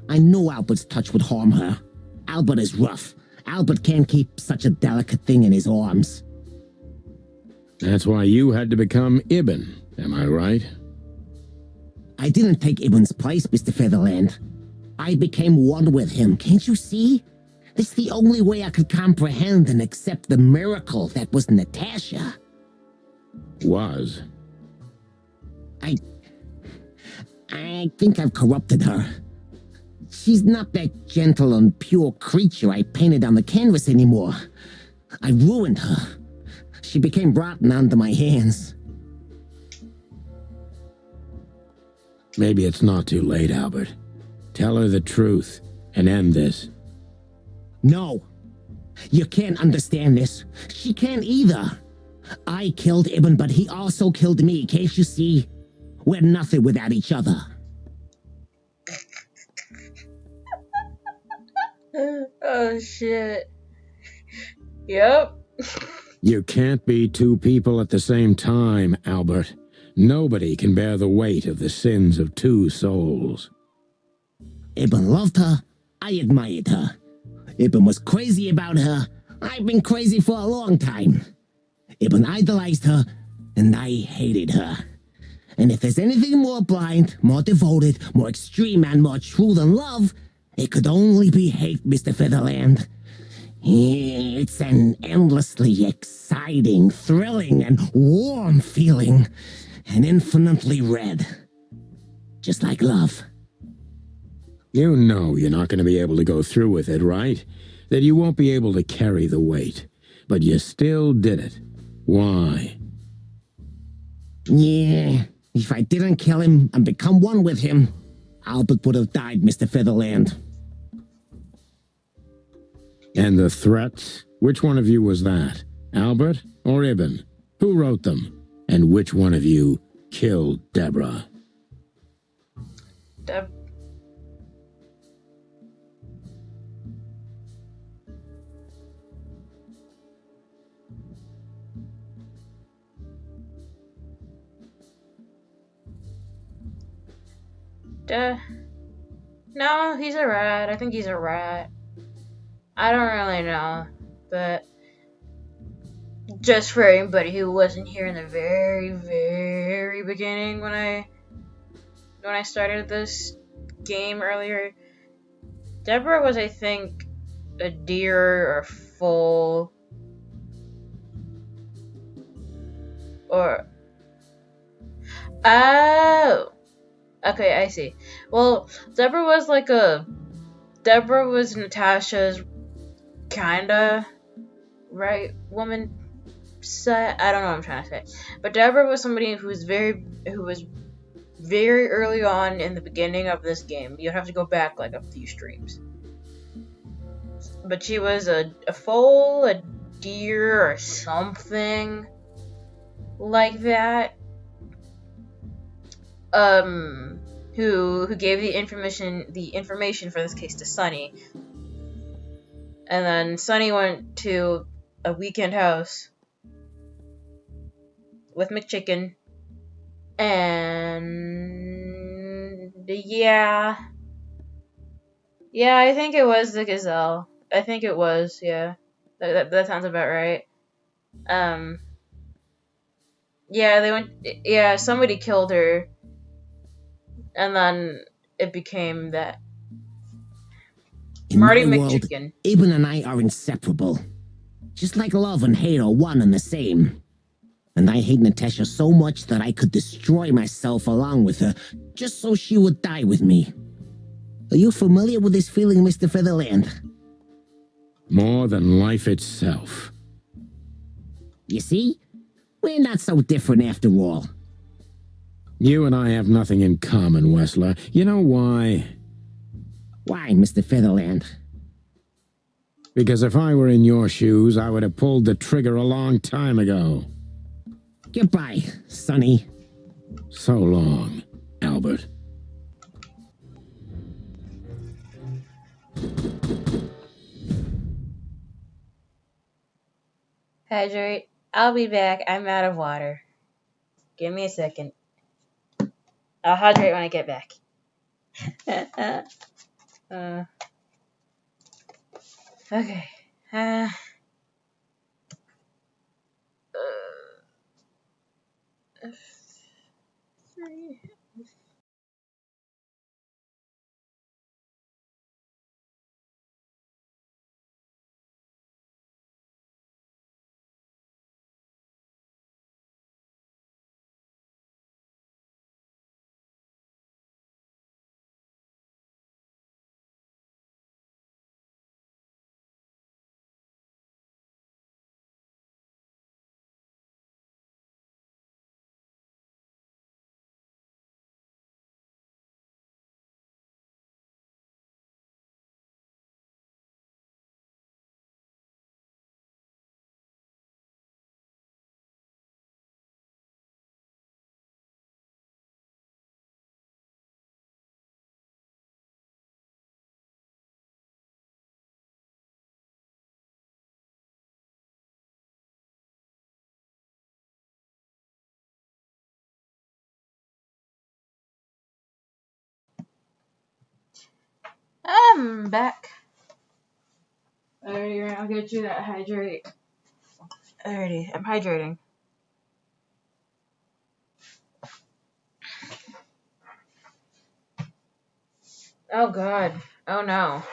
I know Albert's touch would harm her. Albert is rough. Albert can't keep such a delicate thing in his arms. That's why you had to become Ibn, am I right? I didn't take Ibn's place, Mr. Featherland. I became one with him, can't you see? It's the only way I could comprehend and accept the miracle that was Natasha. Was? I think I've corrupted her. She's not that gentle and pure creature I painted on the canvas anymore. I ruined her. She became rotten under my hands. Maybe it's not too late, Albert. Tell her the truth and end this. No. You can't understand this. She can't either. I killed Ibn, but he also killed me, can't you see? We're nothing without each other. Oh, shit. Yep. You can't be two people at the same time, Albert. Nobody can bear the weight of the sins of two souls. Ibn loved her. I admired her. Ibn was crazy about her. I've been crazy for a long time. Ibn idolized her, and I hated her. And if there's anything more blind, more devoted, more extreme, and more true than love, it could only be hate, Mr. Featherland. It's an endlessly exciting, thrilling, and warm feeling, and infinitely red. Just like love. You know you're not going to be able to go through with it, right? That you won't be able to carry the weight. But you still did it. Why? Yeah, if I didn't kill him and become one with him, Albert would have died, Mr. Featherland. And the threats? Which one of you was that? Albert or Ibn? Who wrote them? And which one of you killed Deborah? No, he's a rat. I think he's a rat. I don't really know, but just for anybody who wasn't here in the very, very beginning when I started this game earlier, Deborah was, I think, a deer or foal or oh. Okay, I see. Well, Deborah was Natasha's kinda right woman set. I don't know what I'm trying to say. But Deborah was somebody who was very early on in the beginning of this game. You'd have to go back like a few streams. But she was a foal, a deer, or something like that. Who gave the information for this case to Sunny. And then Sunny went to a weekend house with McChicken. And yeah, I think it was the gazelle. I think it was, yeah. That sounds about right. Yeah, they went. Yeah, somebody killed her, and then it became that In Marty my world, McChicken. Aben and I are inseparable. Just like love and hate are one and the same. And I hate Natasha so much that I could destroy myself along with her, just so she would die with me. Are you familiar with this feeling, Mr. Featherland? More than life itself. You see? We're not so different after all. You and I have nothing in common, Wessler. You know why? Why, Mr. Featherland? Because if I were in your shoes, I would have pulled the trigger a long time ago. Goodbye, Sonny. So long, Albert. Hydrate. I'll be back. I'm out of water. Give me a second. I'll hydrate when I get back. Okay. I'm back. Alrighty, I'll get you that hydrate. Alrighty, I'm hydrating. Oh god. Oh no.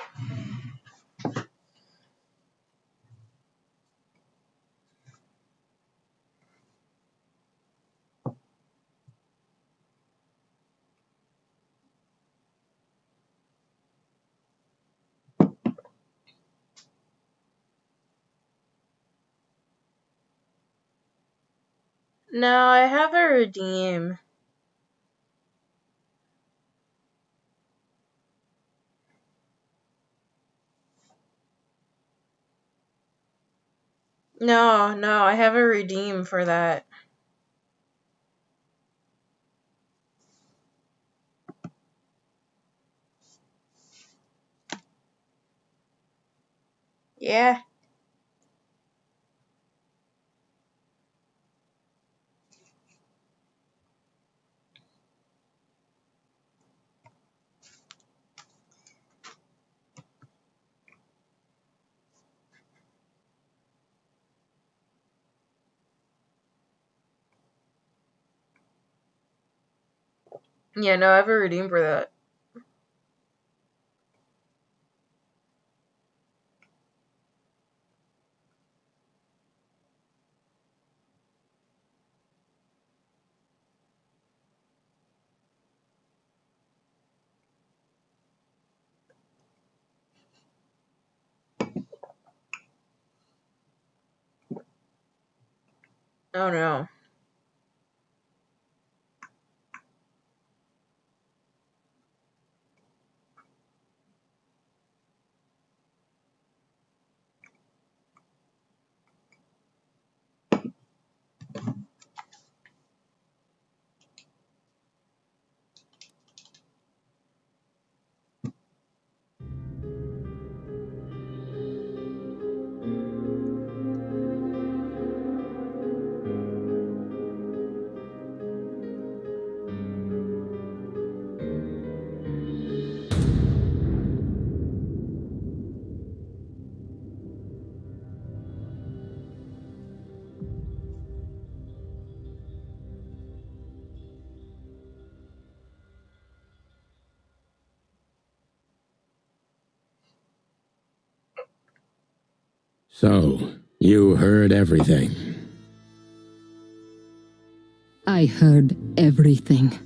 No, I have a redeem. No, I have a redeem for that. Yeah. Yeah, no, I have a redeem for that. Oh no. So, you heard everything. I heard everything.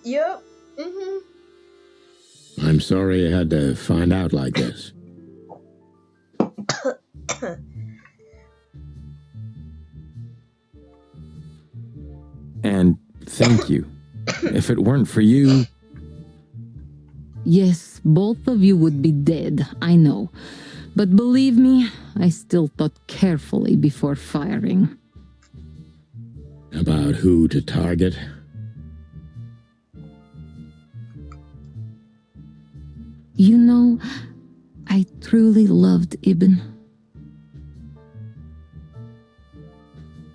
Yep. I'm sorry you had to find out like this. And thank you. If it weren't for you... Yes, both of you would be dead, I know. But believe me, I still thought carefully before firing. About who to target? You know, I truly loved Ibn.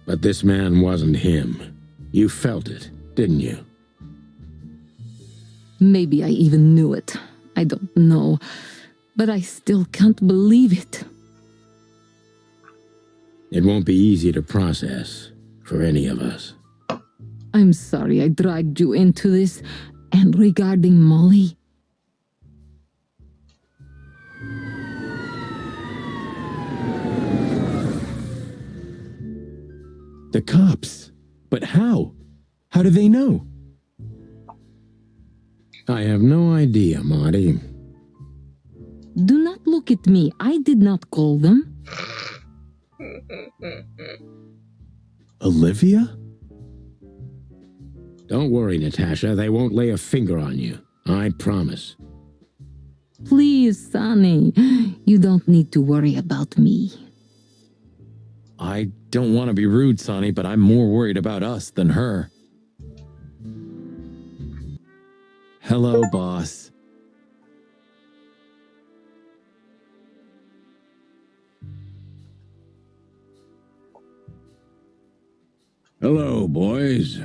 But this man wasn't him. You felt it, didn't you? Maybe I even knew it. I don't know. But I still can't believe it. It won't be easy to process for any of us. I'm sorry I dragged you into this. And regarding Molly... The cops. But how? How do they know? I have no idea, Marty. Do not look at me. I did not call them. Olivia? Don't worry, Natasha. They won't lay a finger on you. I promise. Please, Sonny. You don't need to worry about me. I don't want to be rude, Sonny, but I'm more worried about us than her. Hello, boss. Hello, boys.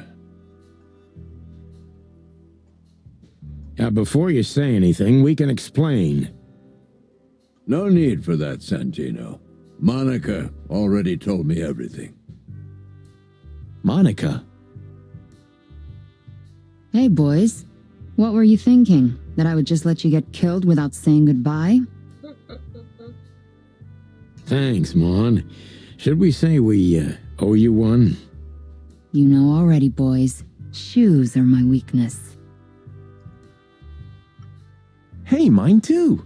Before you say anything, we can explain. No need for that, Santino. Monica already told me everything. Monica? Hey, boys. What were you thinking? That I would just let you get killed without saying goodbye? Thanks, Mon. Should we say we owe you one? You know already, boys. Shoes are my weakness. Hey, mine too.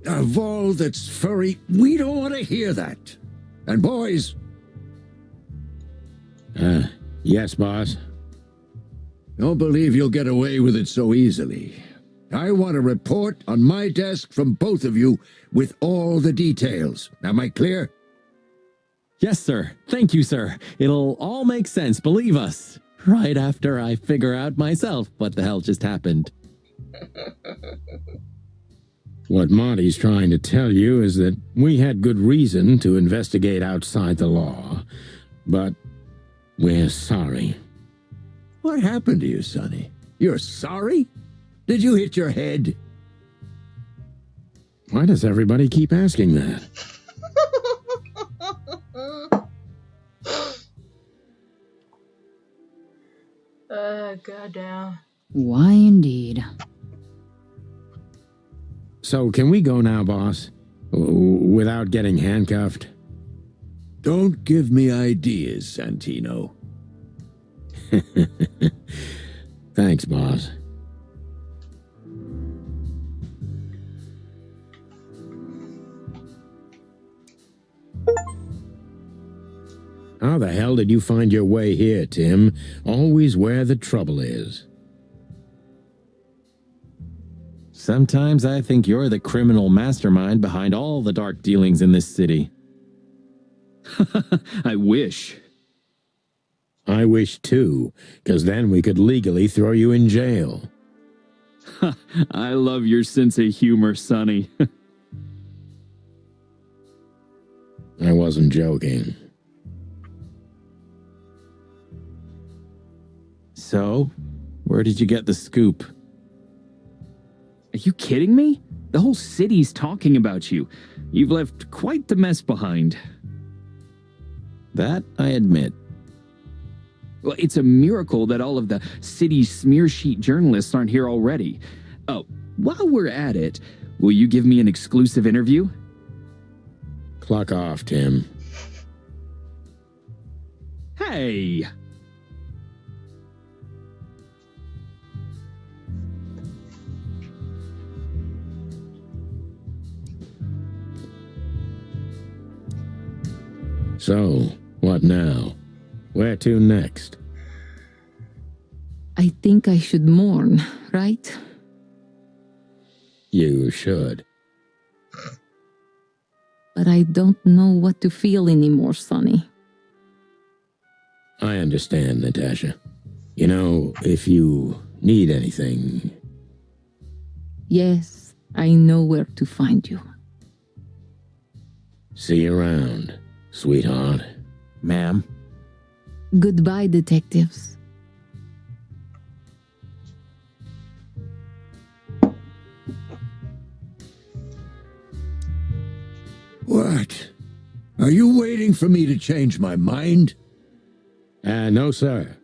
Of all that's furry, we don't want to hear that. And boys... Yes, boss. Don't believe you'll get away with it so easily. I want a report on my desk from both of you with all the details. Am I clear? Yes, sir. Thank you, sir. It'll all make sense, believe us. Right after I figure out myself what the hell just happened. What Monty's trying to tell you is that we had good reason to investigate outside the law, but we're sorry. What happened to you, Sonny? You're sorry? Did you hit your head? Why does everybody keep asking that? Goddamn. Why indeed. So can we go now, boss? Without getting handcuffed? Don't give me ideas, Santino. Thanks, boss. How the hell did you find your way here, Tim? Always where the trouble is. Sometimes I think you're the criminal mastermind behind all the dark dealings in this city. I wish. I wish too, because then we could legally throw you in jail. I love your sense of humor, Sonny. I wasn't joking. So, where did you get the scoop? Are you kidding me? The whole city's talking about you. You've left quite the mess behind. That I admit. Well, it's a miracle that all of the city smear sheet journalists aren't here already. Oh, while we're at it, will you give me an exclusive interview? Clock off, Tim. Hey! So, what now? Where to next? I think I should mourn, right? You should. But I don't know what to feel anymore, Sonny. I understand, Natasha. You know, if you need anything... Yes, I know where to find you. See you around, sweetheart. Ma'am. Goodbye, detectives. What? Are you waiting for me to change my mind? No, sir.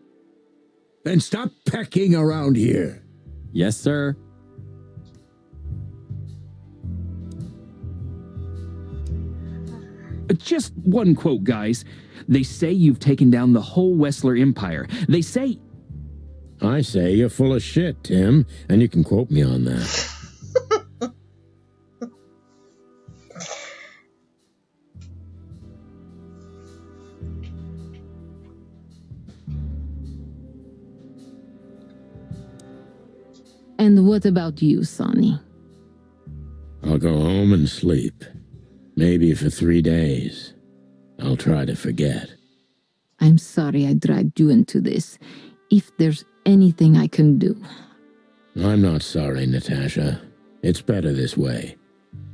Then stop pecking around here. Yes, sir. Just one quote, guys. They say you've taken down the whole Wessler Empire. They say... I say you're full of shit, Tim, and you can quote me on that. And what about you, Sonny? I'll go home and sleep. Maybe for 3 days. I'll try to forget. I'm sorry I dragged you into this. If there's anything I can do. I'm not sorry, Natasha. It's better this way.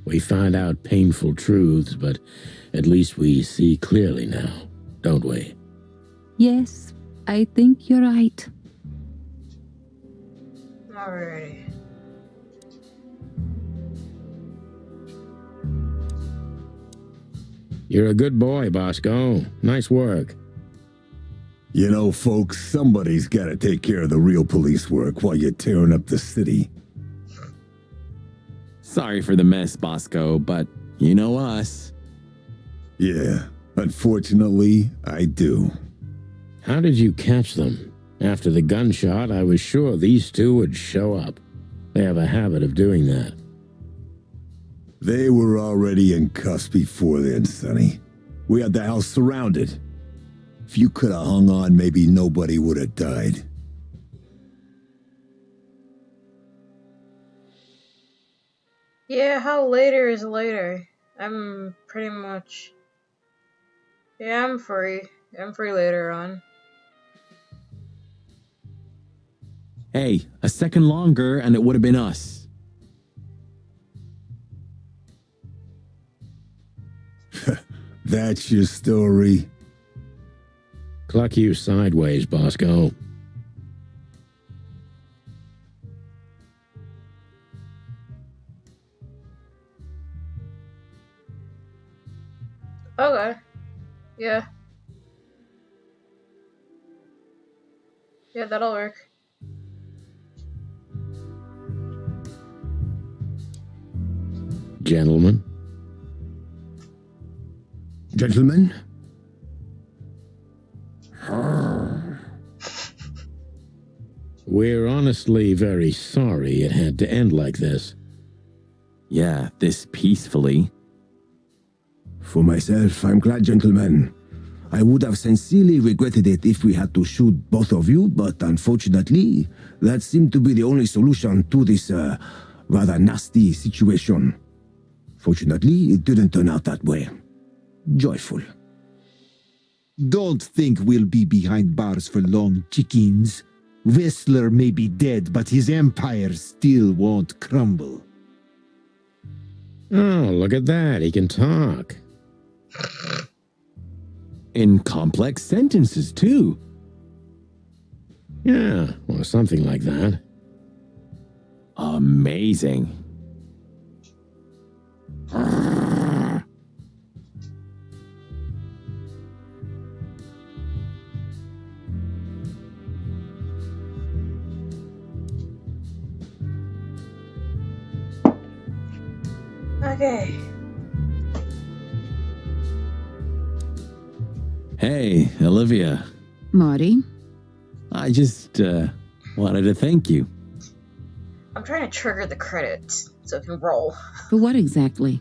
We find out painful truths, but at least we see clearly now, don't we? Yes, I think you're right. Alrighty. You're a good boy, Bosco. Nice work. You know, folks, somebody's got to take care of the real police work while you're tearing up the city. Sorry for the mess, Bosco, but you know us. Yeah, unfortunately, I do. How did you catch them? After the gunshot, I was sure these two would show up. They have a habit of doing that. They were already in cuffs before then, Sonny. We had the house surrounded. If you could have hung on, maybe nobody would have died. Yeah, how later is later? I'm pretty much... Yeah, I'm free. I'm free later on. Hey, a second longer and it would have been us. That's your story? Cluck you sideways, Bosco. Okay. Yeah. Yeah, that'll work. Gentlemen? Gentlemen? We're honestly very sorry it had to end like this. Yeah, this peacefully. For myself, I'm glad, gentlemen. I would have sincerely regretted it if we had to shoot both of you, but unfortunately, that seemed to be the only solution to this rather nasty situation. Fortunately, it didn't turn out that way. Joyful. Don't think we'll be behind bars for long, chickens. Wessler may be dead, but his empire still won't crumble. Oh, look at that. He can talk. In complex sentences, too. Yeah, or something like that. Amazing. Okay. Hey, Olivia. Marty? I just wanted to thank you. I'm trying to trigger the credits so it can roll. For what exactly?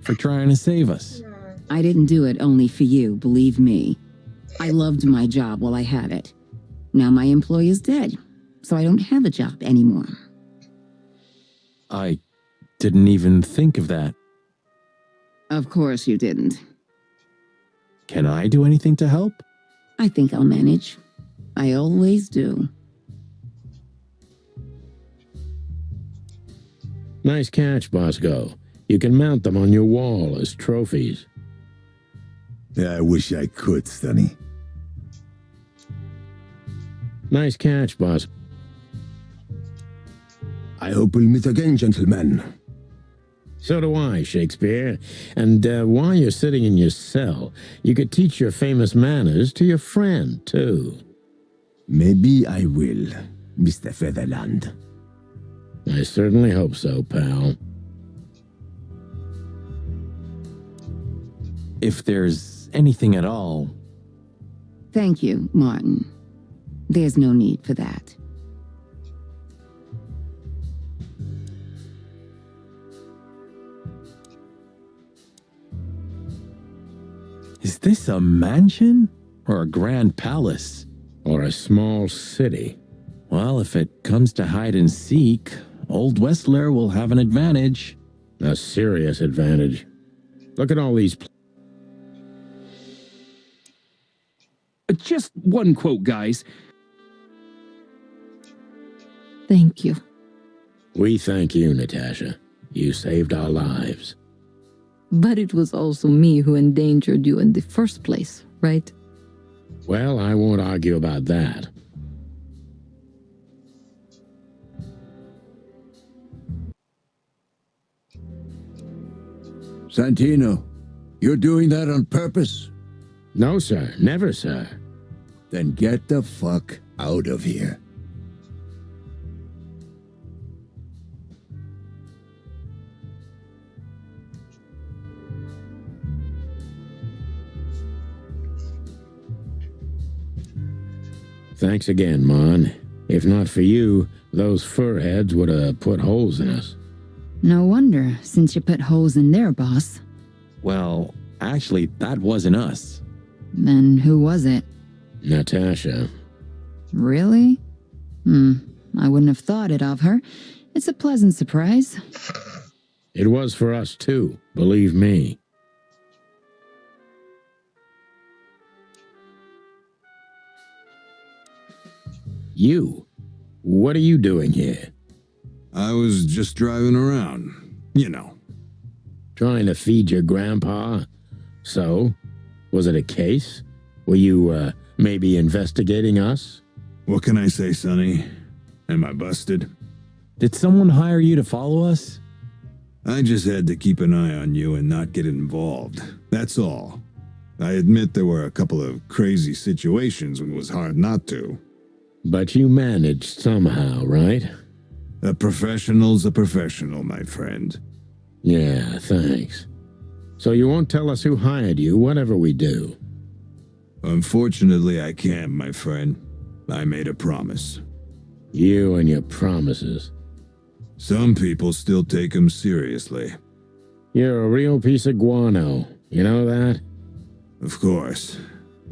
For trying to save us. I didn't do it only for you, believe me. I loved my job while I had it. Now my employer's dead, so I don't have a job anymore. I didn't even think of that. Of course you didn't. Can I do anything to help? I think I'll manage. I always do. Nice catch, Bosco. You can mount them on your wall as trophies. Yeah, I wish I could, Sonny. Nice catch, boss. I hope we'll meet again, gentlemen. So do I, Shakespeare. And while you're sitting in your cell, you could teach your famous manners to your friend, too. Maybe I will, Mr. Featherland. I certainly hope so, pal. If there's anything at all... Thank you, Martin. There's no need for that. Is this a mansion? Or a grand palace? Or a small city? Well, if it comes to hide and seek, Old Westler will have an advantage. A serious advantage. Look at all these... Just one quote, guys. Thank you. We thank you, Natasha. You saved our lives. But it was also me who endangered you in the first place, right? Well, I won't argue about that. Santino, you're doing that on purpose? No, sir. Never, sir. Then get the fuck out of here. Thanks again, Mon. If not for you, those furheads would have put holes in us. No wonder, since you put holes in their boss. Well, actually, that wasn't us. Then who was it? Natasha. Really? I wouldn't have thought it of her. It's a pleasant surprise. It was for us, too, believe me. You? What are you doing here? I was just driving around, you know. Trying to feed your grandpa? So? Was it a case? Were you, maybe investigating us? What can I say, Sonny? Am I busted? Did someone hire you to follow us? I just had to keep an eye on you and not get involved. That's all. I admit there were a couple of crazy situations when it was hard not to. But you managed somehow, right? A professional's a professional, my friend. Yeah, thanks. So you won't tell us who hired you, whatever we do? Unfortunately, I can't, my friend. I made a promise. You and your promises. Some people still take them seriously. You're a real piece of guano. You know that? Of course.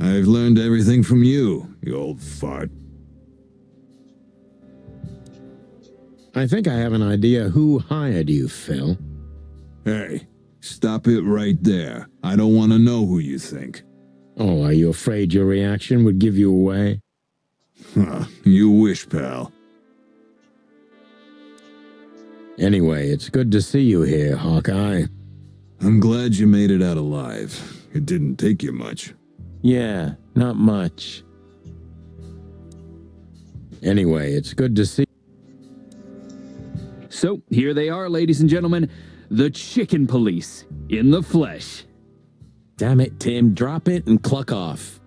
I've learned everything from you, you old fart. I think I have an idea who hired you, Phil. Hey, stop it right there. I don't want to know who you think. Oh, are you afraid your reaction would give you away? Huh, you wish, pal. Anyway, it's good to see you here, Hawkeye. I'm glad you made it out alive. It didn't take you much. Yeah, not much. Anyway, it's good to see... So, here they are, ladies and gentlemen. The Chicken Police, in the flesh. Damn it, Tim. Drop it and cluck off.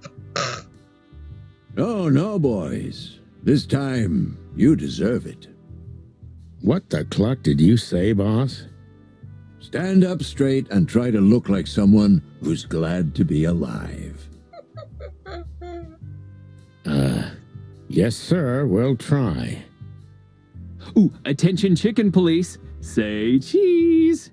Oh, no, boys. This time, you deserve it. What the cluck did you say, boss? Stand up straight and try to look like someone who's glad to be alive. Yes, sir, we'll try. Ooh, attention chicken police. Say cheese.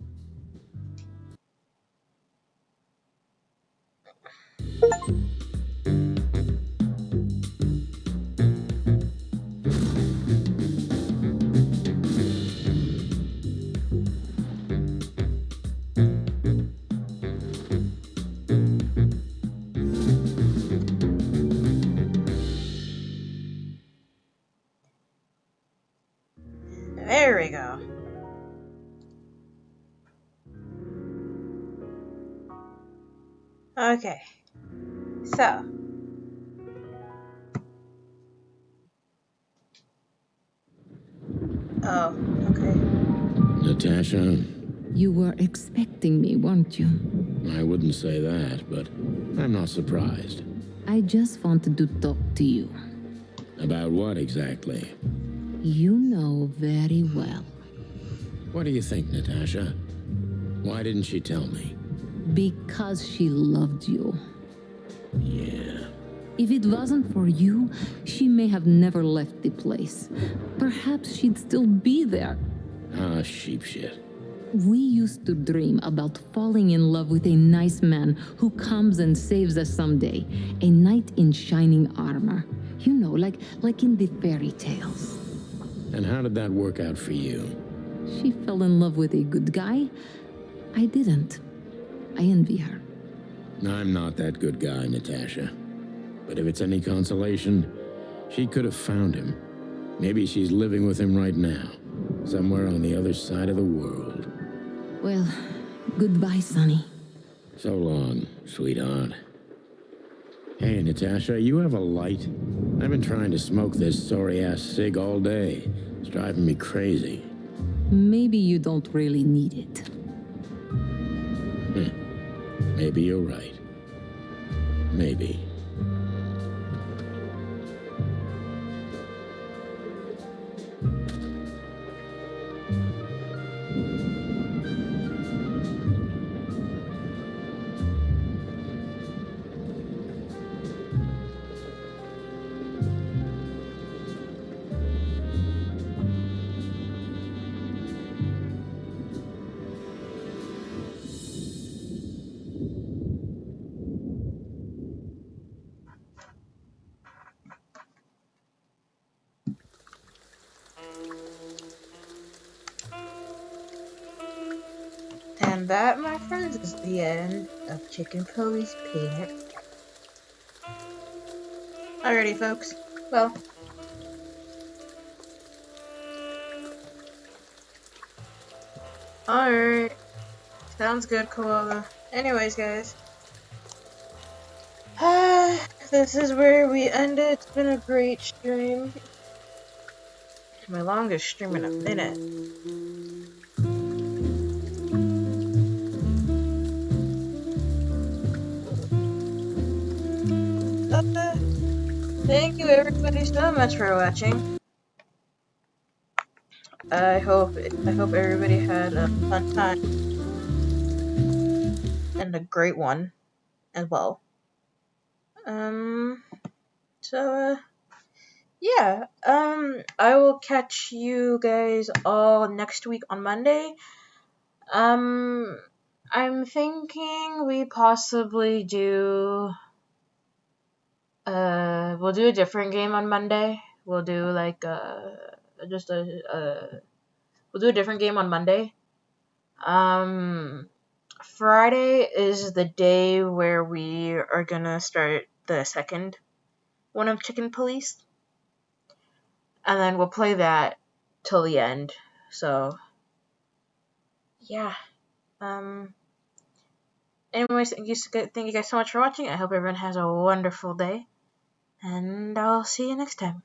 There we go. Okay. So. Oh, okay. Natasha, You were expecting me, weren't you? I wouldn't say that, but I'm not surprised. I just wanted to talk to you. About what exactly? You know very well. What do you think, Natasha? Why didn't she tell me? Because she loved you. Yeah. If it wasn't for you, she may have never left the place. Perhaps she'd still be there. Ah, sheep shit. We used to dream about falling in love with a nice man who comes and saves us someday. A knight in shining armor. You know, like in the fairy tales. And how did that work out for you? She fell in love with a good guy. I didn't. I envy her. I'm not that good guy, Natasha. But if it's any consolation, she could have found him. Maybe she's living with him right now, somewhere on the other side of the world. Well, goodbye, Sonny. So long, sweetheart. Hey, Natasha, you have a light? I've been trying to smoke this sorry-ass cig all day. It's driving me crazy. Maybe you don't really need it. Maybe you're right. Maybe. And that, my friends, is the end of Chicken Police Peanut. Alrighty, folks. Well, alright. Sounds good, Koala. Anyways, guys. This is where we end it. It's been a great stream. My longest stream in a minute. Thank you everybody so much for watching. I hope everybody had a fun time and a great one as well. Yeah. I will catch you guys all next week on Monday. I'm thinking we possibly do. We'll do a different game on Monday. We'll do like we'll do a different game on Monday. Friday is the day where we are gonna start the second one of Chicken Police. And then we'll play that till the end. So yeah. Anyways, thank you guys so much for watching. I hope everyone has a wonderful day. And I'll see you next time.